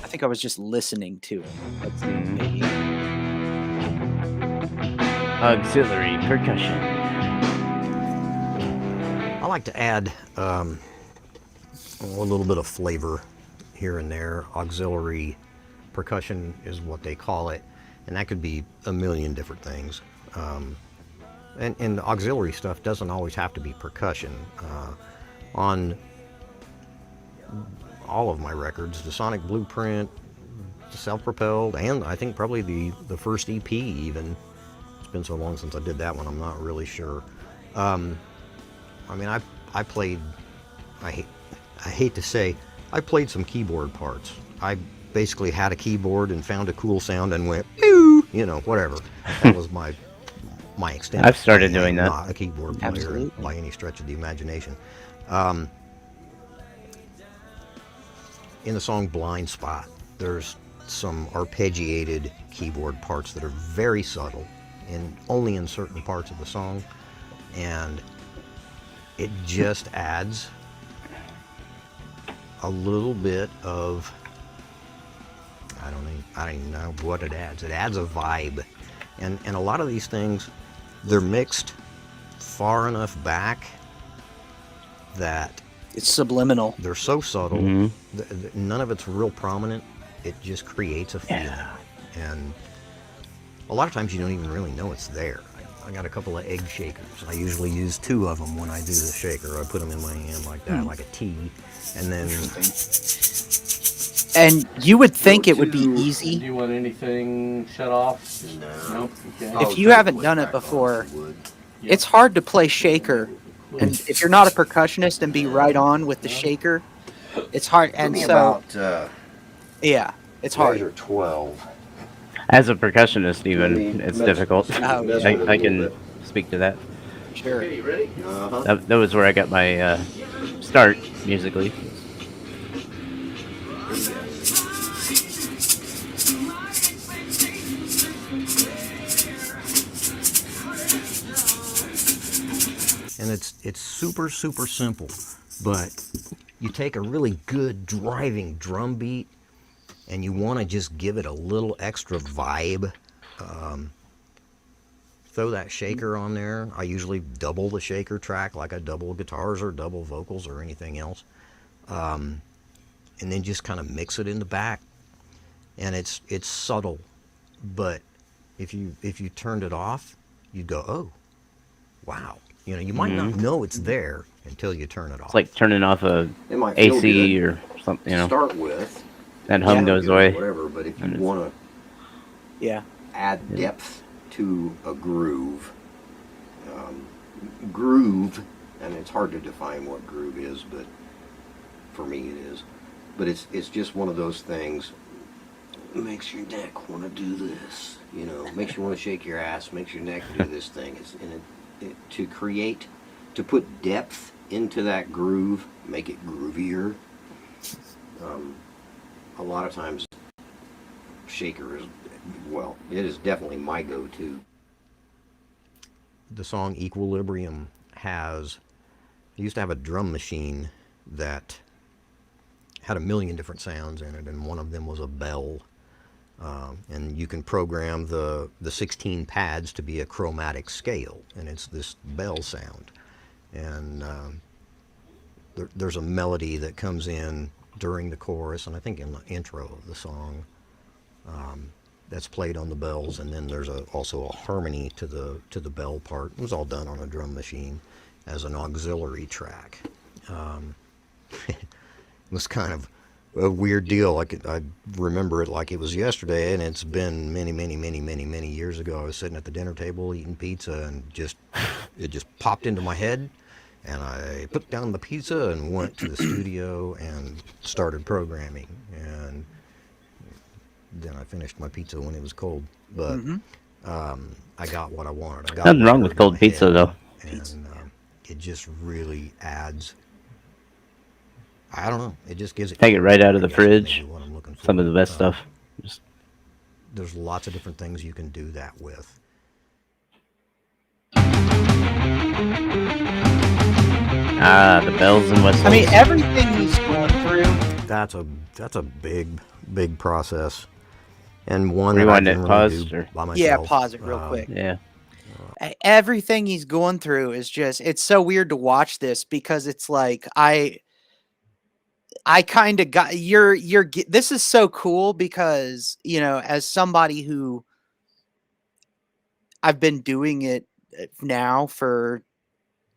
I think I was just listening to it. Let's see, maybe. auxiliary percussion. I like to add a little bit of flavor here and there, auxiliary percussion is what they call it, and that could be a million different things. And auxiliary stuff doesn't always have to be percussion. On all of my records, the Sonic Blueprint, the self-propelled, and I think probably the first EP even. It's been so long since I did that one, I'm not really sure. I mean, I played, I hate to say, I played some keyboard parts. I basically had a keyboard and found a cool sound and went, "Ew," you know, whatever. That was my extent. I've started I am doing that. Not a keyboard player Absolutely. by any stretch of the imagination. In the song Blind Spot, there's some arpeggiated keyboard parts that are very subtle and only in certain parts of the song, and it just adds a little bit of, I don't even know what it adds. It adds a vibe, and a lot of these things, they're mixed far enough back that It's subliminal. they're so subtle, none of it's real prominent. It just creates a feeling. And a lot of times you don't even really know it's there. I got a couple of egg shakers. I usually use 2 of them when I do the shaker. I put them in my hand like that, like a T. And then, And you would think it would be Do easy. you want anything shut off? No. Okay. If you haven't done it before, it's hard to play shaker. And if you're not a percussionist and be right on with the shaker, it's hard. And so, yeah, it's hard. 12. As a percussionist, even it's difficult. Oh, I can speak to that. Sure. Ready? That was where I got my start musically. And it's super simple, but you take a really good driving drum beat and you want to just give it a little extra vibe. Throw that shaker on there. I usually double the shaker track like I double guitars or double vocals or anything else, and then just kind of mix it in the back. And it's subtle, but if you turned it off, you'd go, oh, wow. You know, you might not know it's there until you turn it off. It's like turning off a It might feel AC good or something, you to know. start with. That hum goes away. Whatever, but if you And want Yeah. to add depth to a groove, and it's hard to define what groove is, but for me it is. But it's just one of those things. Makes your neck want to do this, you know. Makes you want to shake your ass. Makes your neck do this thing. To put depth into that groove, make it groovier. A lot of times, shaker is, well, it is definitely my go-to. The song Equilibrium I used to have a drum machine that had a million different sounds in it, and one of them was a bell. And you can program the 16 pads to be a chromatic scale, and it's this bell sound. And there's a melody that comes in during the chorus, and I think in the intro of the song, that's played on the bells, and then there's also a harmony to the bell part. It was all done on a drum machine as an auxiliary track. It was kind of a weird deal. I remember it like it was yesterday, and it's been many years ago. I was sitting at the dinner table eating pizza, and it just popped into my head, and I put down the pizza and went to the studio and started programming. And then I finished my pizza when it was cold, but I got what I wanted. Nothing wrong with cold pizza, though. And it just really adds. I don't know. It just gives it. Take it right out of the I guess fridge. maybe what I'm looking for. Some of the best stuff. Just There's lots of different things you can do that with. the bells and whistles. I mean, everything he's going through. That's a big process, and one Rewind that I it, can really paused, do or- by myself. Yeah, pause it real quick. yeah. Everything he's going through is just, it's so weird to watch this, because it's like, I kind of got this is so cool because, you know, as somebody who I've been doing it now for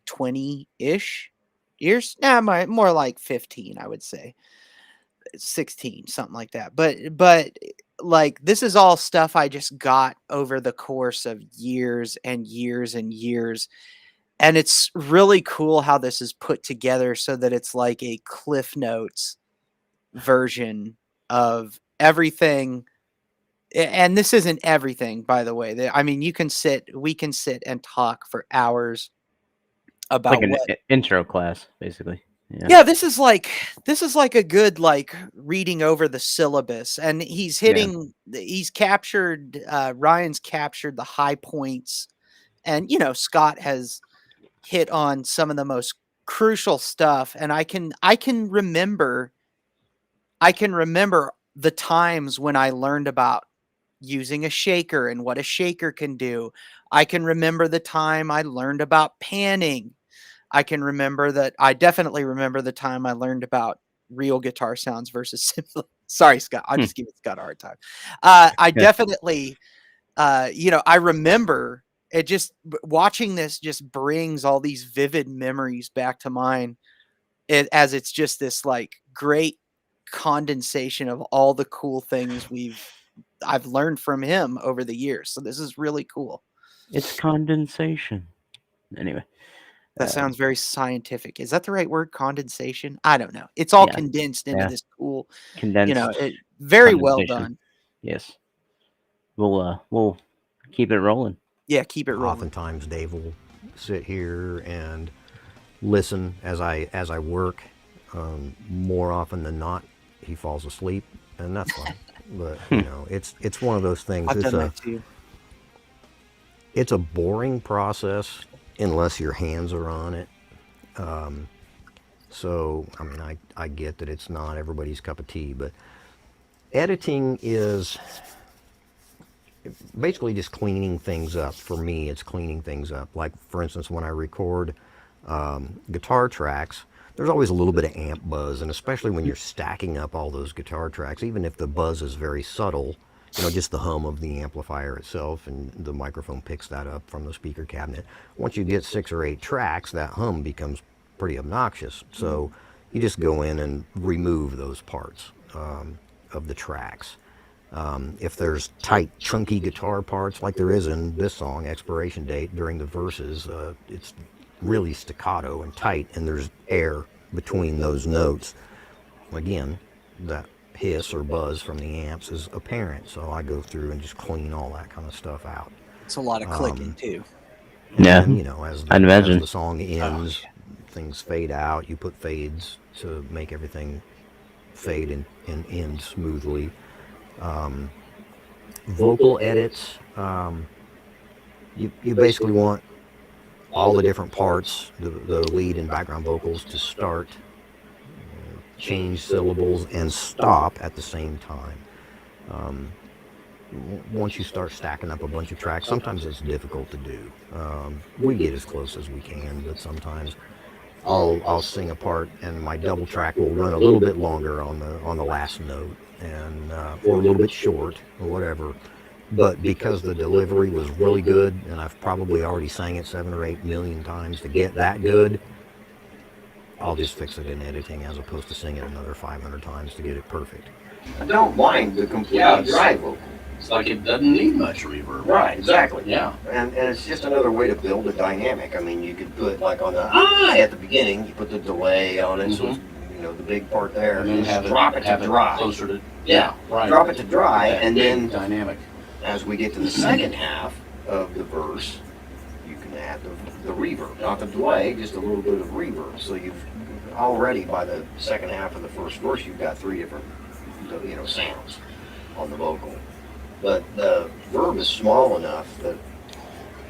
20-ish years. Nah, more like 15, I would say. 16, something like that. But like this is all stuff I just got over the course of years and years and years. And it's really cool how this is put together so that it's like a Cliff Notes version of everything. And this isn't everything, by the way. I mean, we can sit and talk for hours about Like an what. intro class, basically. Yeah, this is like a good like reading over the syllabus, and he's captured Ryan's captured the high points, and you know Skot has hit on some of the most crucial stuff, and I can remember the times when I learned about using a shaker and what a shaker can do. I can remember the time I learned about panning. I definitely remember the time I learned about real guitar sounds versus simple. Sorry, Scott. I'm just giving Scott a hard time. I definitely, I remember it. Just watching this just brings all these vivid memories back to mind. As it's just this like great condensation of all the cool things I've learned from him over the years. So this is really cool. It's condensation. Anyway. That sounds very scientific. Is that the right word? Condensation? I don't know. It's all Yeah. condensed into this cool, Condensed. Very well done. Yes. We'll keep it rolling. Yeah, keep it rolling. Oftentimes Dave will sit here and listen as I work. More often than not, he falls asleep, and that's fine. But you know, it's one of those things. I've done that too. It's a boring process unless your hands are on it. So I mean, I get that it's not everybody's cup of tea, but editing is basically just cleaning things up. For me, it's cleaning things up. Like, for instance, when I record guitar tracks, there's always a little bit of amp buzz, and especially when you're stacking up all those guitar tracks, even if the buzz is very subtle, you know, just the hum of the amplifier itself, and the microphone picks that up from the speaker cabinet. Once you get 6 or 8 tracks, that hum becomes pretty obnoxious. So you just go in and remove those parts of the tracks. If there's tight, chunky guitar parts, like there is in this song, Expiration Date, during the verses, it's really staccato and tight, and there's air between those notes. Again, that hiss or buzz from the amps is apparent, so I go through and just clean all that kind of stuff out. It's a lot of clicking too. Yeah, And, you know, as I'd imagine. the song ends, things fade out. You put fades to make everything fade and end smoothly. Vocal edits, you basically want all the different parts, the lead and background vocals, to start, change syllables, and stop at the same time. Once you start stacking up a bunch of tracks, sometimes it's difficult to do. We get as close as we can, but sometimes I'll sing a part and my double track will run a little bit longer on the last note, and or a little bit short or whatever. But because the delivery was really good, and I've probably already sang it 7 or 8 million times to get that good, I'll just fix it in editing as opposed to sing it another 500 times to get it perfect. I don't mind the complete dry vocal. It's like it doesn't need much reverb. Right, exactly. Yeah. And it's just another way to build a dynamic. I mean, you could put, like on the I at the beginning, you put the delay on it, so it's, you know, the big part there, And then just drop it to dry. Closer to, Right. Drop it to dry, That and then dynamic. as we get to the second half of the verse, you can add the reverb, not the delay, just a little bit of reverb. So you've already, by the second half of the first verse, you've got 3 different, you know, sounds on the vocal. But the verb is small enough that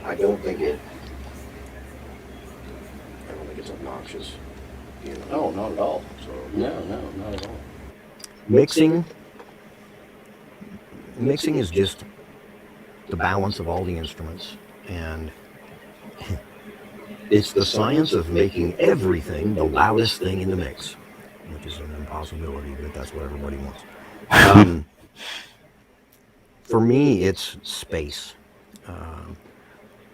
I don't think it's obnoxious. You know? No, not at all. So, no, not at all. Mixing is just the balance of all the instruments, and it's the science of making everything the loudest thing in the mix. which is an impossibility, but that's what everybody wants. For me, it's space.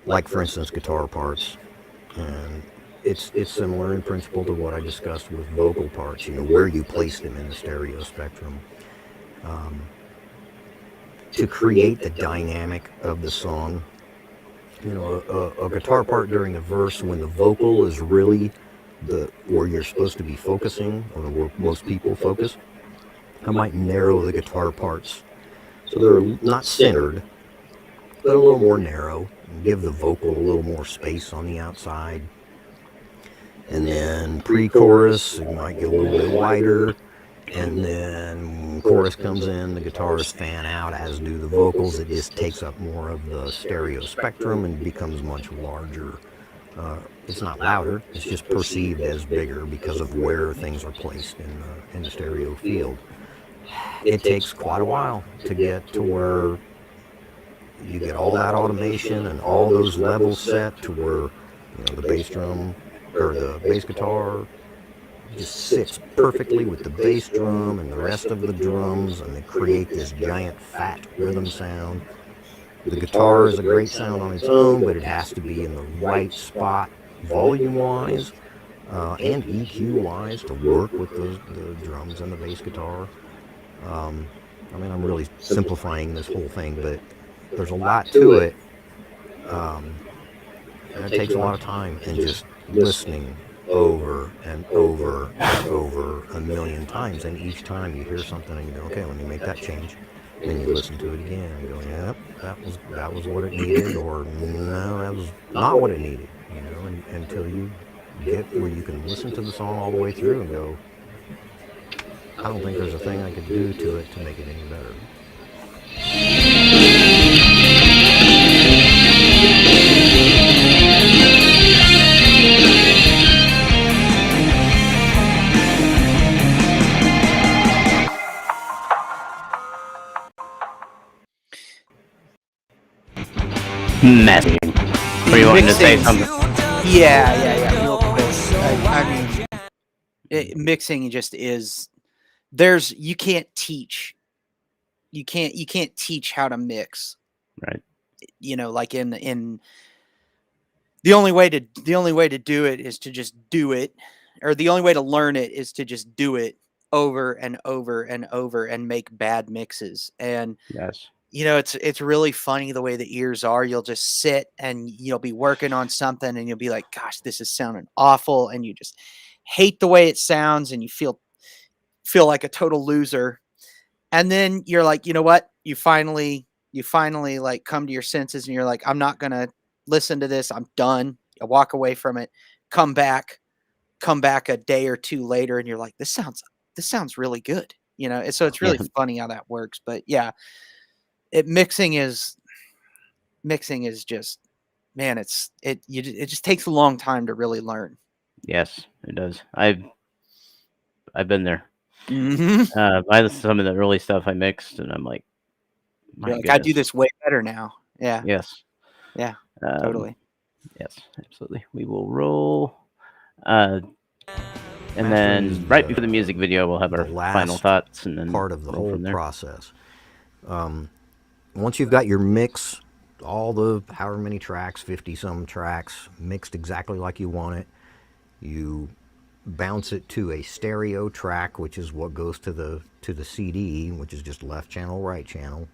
Like, for instance, guitar parts. And it's similar in principle to what I discussed with vocal parts, where you place them in the stereo spectrum. To create the dynamic of the song, a guitar part during the verse, when the vocal is really where you're supposed to be focusing, or where most people focus, I might narrow the guitar parts so they're not centered, but a little more narrow, and give the vocal a little more space on the outside. And then pre-chorus, it might get a little bit wider. And then when chorus comes in, the guitars fan out, as do the vocals. It just takes up more of the stereo spectrum and becomes much larger. It's not louder, it's just perceived as bigger because of where things are placed in the stereo field. It takes quite a while to get to where you get all that automation and all those levels set to where the bass drum or the bass guitar just sits perfectly with the bass drum and the rest of the drums, and they create this giant fat rhythm sound. The guitar is a great sound on its own, but it has to be in the right spot volume-wise and EQ-wise to work with the drums and the bass guitar. I'm really simplifying this whole thing, but there's a lot to it, and it takes a lot of time and just listening over and over and over a million times, and each time you hear something and you go, okay, let me make that change. Then you listen to it again and go, yep, that was what it needed, or no, that was not what it needed, until you get where you can listen to the song all the way through and go, I don't think there's a thing I could do to it to make it any better. Messy. Were you wanting to say something? Yeah. Real quick. Mixing just is. You can't teach. You can't teach how to mix. Right. Like in the only way to do it is to just do it, or the only way to learn it is to just do it over and over and over and make bad mixes. And yes. It's really funny the way the ears are. You'll just sit and you'll be working on something and you'll be like, gosh, this is sounding awful. And you just hate the way it sounds and you feel like a total loser. And then you're like, you know what? You finally like come to your senses and you're like, I'm not going to listen to this. I'm done. I walk away from it, come back a day or two later. And you're like, this sounds really good. So it's really funny how that works, but yeah. Mixing is just, man, it just takes a long time to really learn. Yes, it does. I've been there. Mm-hmm. I listened to some of the early stuff I mixed, and I'm like, I do this way better now. Yeah. Yes. Yeah. Totally. Yes, absolutely. We will roll. And then right before the music video, we'll have our final thoughts, and then part of the whole process. Once you've got your mix, all the however many tracks, 50-some tracks, mixed exactly like you want it, you bounce it to a stereo track, which is what goes to the CD, which is just left channel, right channel.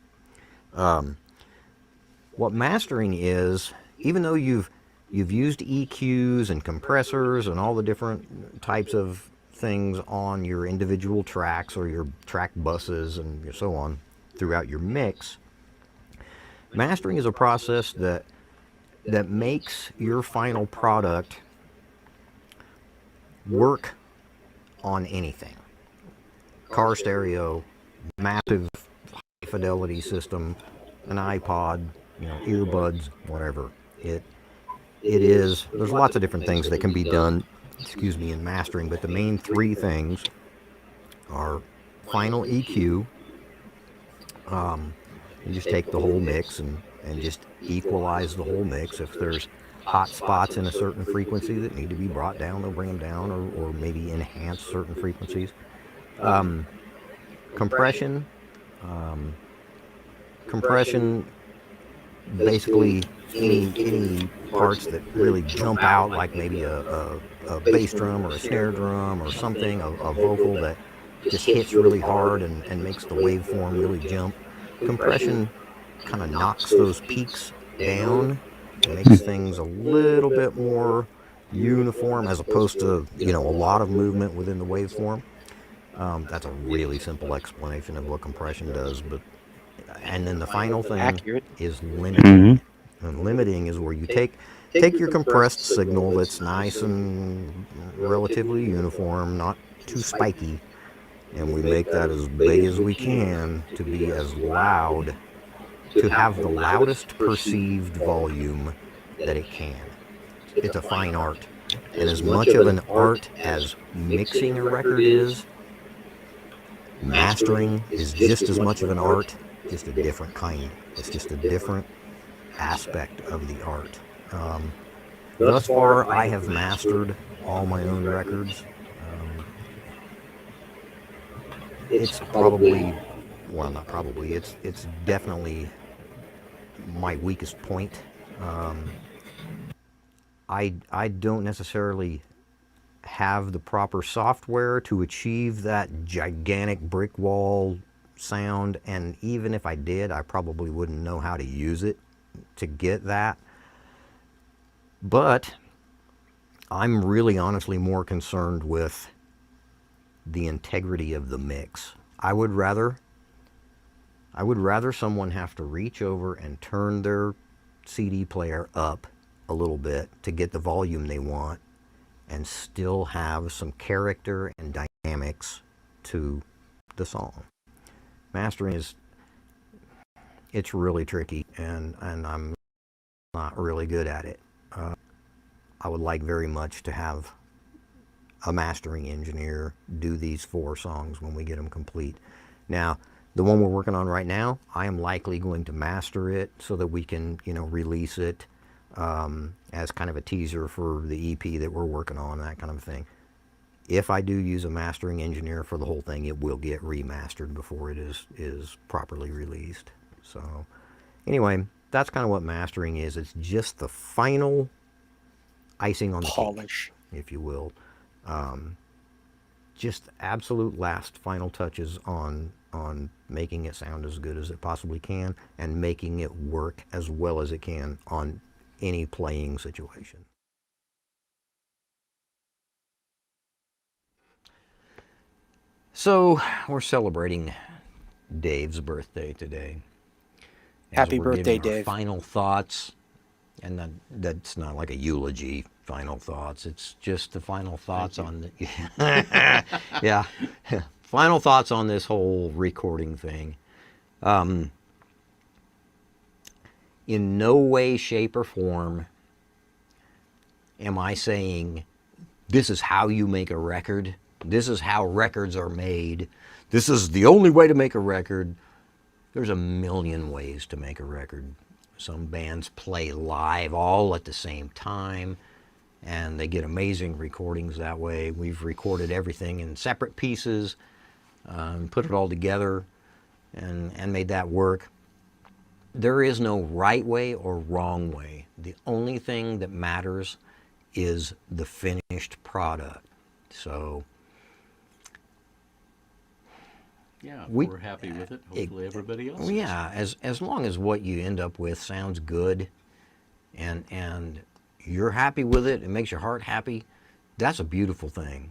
What mastering is, even though you've used EQs and compressors and all the different types of things on your individual tracks or your track buses and so on throughout your mix, mastering is a process that makes your final product work on anything. Car stereo, massive high fidelity system, an iPod, earbuds, whatever. It is, there's lots of different things that can be done, in mastering, but the main three things are final EQ. You just take the whole mix and just equalize the whole mix. If there's hot spots in a certain frequency that need to be brought down, they'll bring them down, or maybe enhance certain frequencies. Compression, compression, basically any parts that really jump out, like maybe a bass drum or a snare drum or something, a vocal that just hits really hard and makes the waveform really jump. Compression kind of knocks those peaks down, makes things a little bit more uniform as opposed to, a lot of movement within the waveform. That's a really simple explanation of what compression does, and then the final thing Accurate. is limiting. And limiting is where you take your compressed signal that's nice and relatively uniform, not too spiky, and we make that as big as we can to be as loud, to have the loudest perceived volume that it can. It's a fine art. And as much of an art as mixing a record is, mastering is just as much of an art, just a different kind. It's just a different aspect of the art. Thus far, I have mastered all my own records. It's probably, well, not probably, it's definitely my weakest point. I don't necessarily have the proper software to achieve that gigantic brick wall sound, and even if I did, I probably wouldn't know how to use it to get that. But I'm really honestly more concerned with the integrity of the mix. I would rather someone have to reach over and turn their CD player up a little bit to get the volume they want and still have some character and dynamics to the song. Mastering it's really tricky, and I'm not really good at it. I would like very much to have a mastering engineer do these 4 songs when we get them complete. Now, the one we're working on right now, I am likely going to master it so that we can, release it as kind of a teaser for the EP that we're working on, that kind of thing. If I do use a mastering engineer for the whole thing, it will get remastered before it is properly released. So anyway, that's kind of what mastering is. It's just the final icing on the Polish, cake, if you will. Just absolute last final touches on making it sound as good as it possibly can and making it work as well as it can on any playing situation. So we're celebrating Dave's birthday today. Happy we're birthday, giving our Dave. Final thoughts, and that's not like a eulogy. Final thoughts. It's just the final thoughts on the yeah, final thoughts on this whole recording thing. In no way, shape, or form am I saying this is how you make a record. This is how records are made. This is the only way to make a record. There's a million ways to make a record. Some bands play live all at the same time, and they get amazing recordings that way. We've recorded everything in separate pieces, put it all together, and made that work. There is no right way or wrong way. The only thing that matters is the finished product. So yeah, we're happy with it. Hopefully everybody else is. Yeah, as long as what you end up with sounds good and you're happy with it, it makes your heart happy, that's a beautiful thing.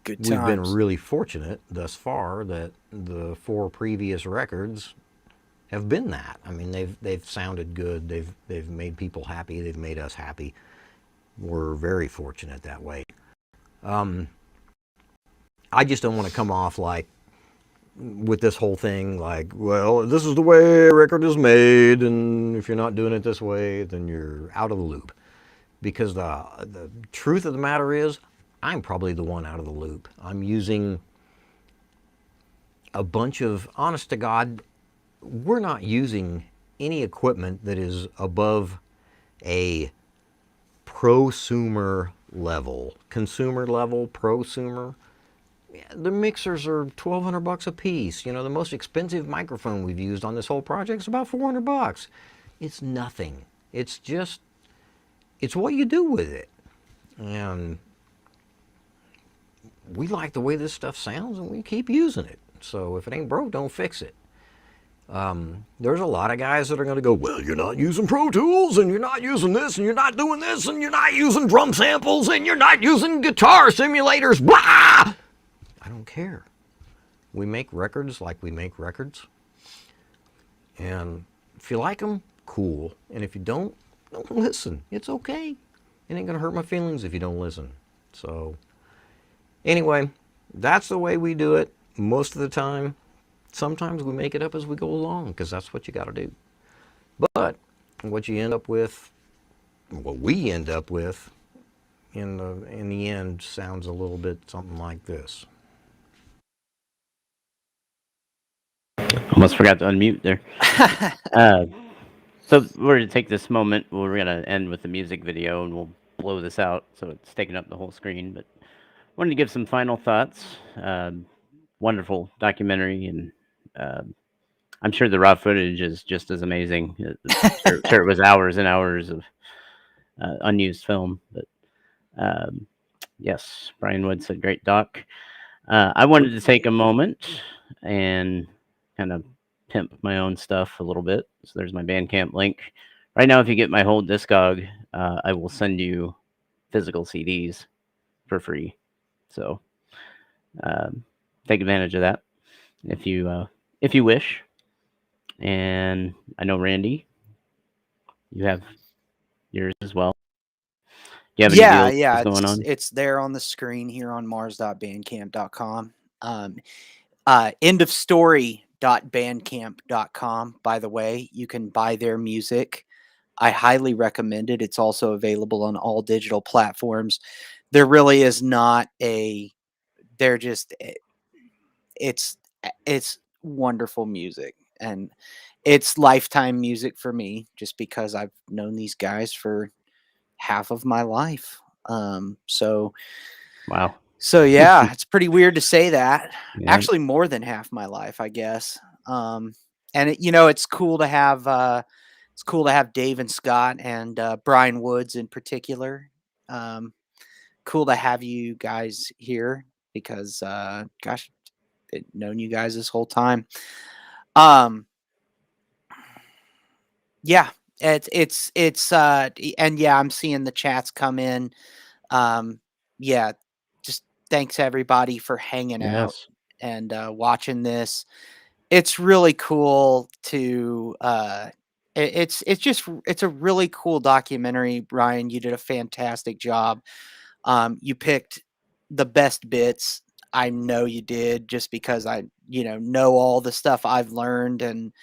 Good We've been times. really fortunate thus far that the 4 previous records have been that. I mean, they've sounded good. They've made people happy. They've made us happy. We're very fortunate that way. I just don't want to come off like with this whole thing like, well, this is the way a record is made, and if you're not doing it this way, then you're out of the loop. Because the truth of the matter is, I'm probably the one out of the loop. I'm using a bunch of, honest to God, we're not using any equipment that is above a prosumer level, consumer level, prosumer, the mixers are $1,200 a piece. You know, the most expensive microphone we've used on this whole project is about $400. It's nothing. It's just, it's what you do with it. And we like the way this stuff sounds, and we keep using it. So if it ain't broke, don't fix it. There's a lot of guys that are going to go, well, you're not using Pro Tools, and you're not using this, and you're not doing this, and you're not using drum samples, and you're not using guitar simulators. Blah! I don't care. We make records like we make records. And if you like them, cool. And if you don't listen. It's okay. It ain't going to hurt my feelings if you don't listen. So, anyway, that's the way we do it most of the time. Sometimes we make it up as we go along, because that's what you got to do. But what you end up with, what we end up with, in the end, sounds a little bit something like this. Almost forgot to unmute there. So we're going to take this moment. We're going to end with the music video, and we'll blow this out so it's taking up the whole screen. But wanted to give some final thoughts. Wonderful documentary, and I'm sure the raw footage is just as amazing. Sure it was hours and hours of unused film. But yes, Brian Wood said, great doc. I wanted to take a moment and kind of pimp my own stuff a little bit. So there's my Bandcamp link. Right now, if you get my whole Discog, I will send you physical CDs for free. So take advantage of that if you wish. And I know, Randy, you have yours as well. Do you have any deals going on? It's there on the screen here on mars.bandcamp.com. Endofstory.bandcamp.com, by the way. You can buy their music. I highly recommend it. It's also available on all digital platforms. There really is not it's wonderful music, and it's lifetime music for me, just because I've known these guys for half of my life. So Wow. So yeah, it's pretty weird to say that. Yeah. Actually, more than half my life, I guess. And it's cool to have Dave and Skot and Brian Woods in particular. Cool to have you guys here, because gosh, I've known you guys this whole time. Yeah, it's and yeah, I'm seeing the chats come in. Yeah, just thanks everybody for hanging out and watching this. It's really cool to it's a really cool documentary. Brian, you did a fantastic job. You picked the best bits. I know you did, just because I know all the stuff I've learned, and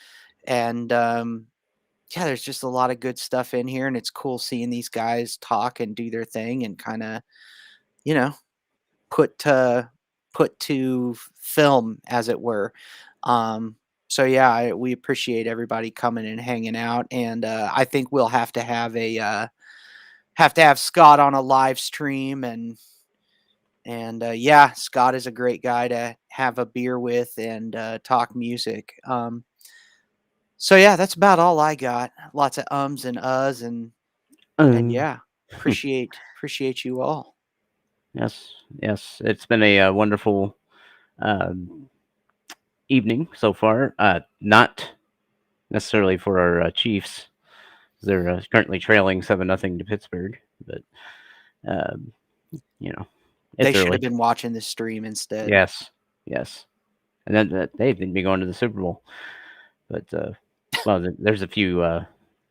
yeah, there's just a lot of good stuff in here, and it's cool seeing these guys talk and do their thing and kind of put to film, as it were. So yeah, we appreciate everybody coming and hanging out, and I think we'll have to have Skot on a live stream, and yeah, Skot is a great guy to have a beer with and talk music. So yeah, that's about all I got. Lots of ums and uhs, and yeah, appreciate you all. Yes. It's been a wonderful evening so far. Not necessarily for our Chiefs. They're currently trailing 7-0 to Pittsburgh, but They should early. have been watching this stream instead. Yes, and then they'd be going to the Super Bowl. But well, there's a few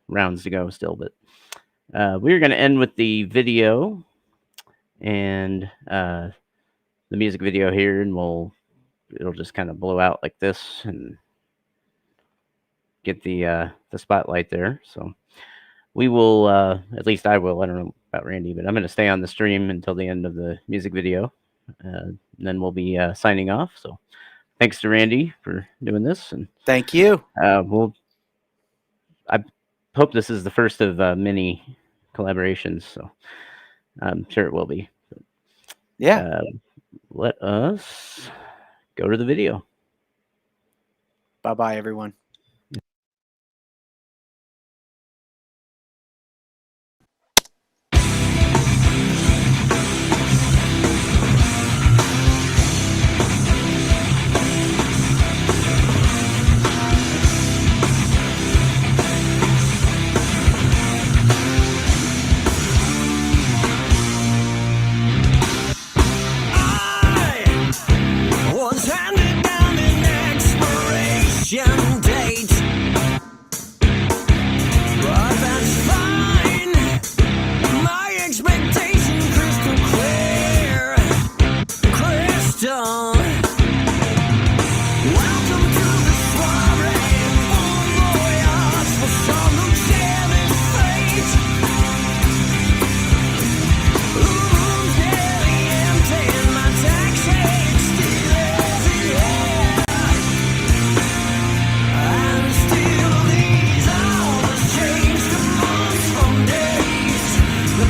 rounds to go still. But we're going to end with the video and the music video here, and it'll just kind of blow out like this and get the spotlight there. So we will, at least I will. I don't know about Randy, but I'm going to stay on the stream until the end of the music video. And then we'll be signing off. So thanks to Randy for doing this, and thank you. I hope this is the first of many collaborations. So I'm sure it will be. Yeah. Let us go to the video. Bye-bye, everyone. Was handed down an expiration date, but that's fine. My expectation crystal clear, crystal. Welcome to the soiree, bon voyage for some who share this fate. Room's nearly empty and my taxi still is here. And still these hours change to months from days. The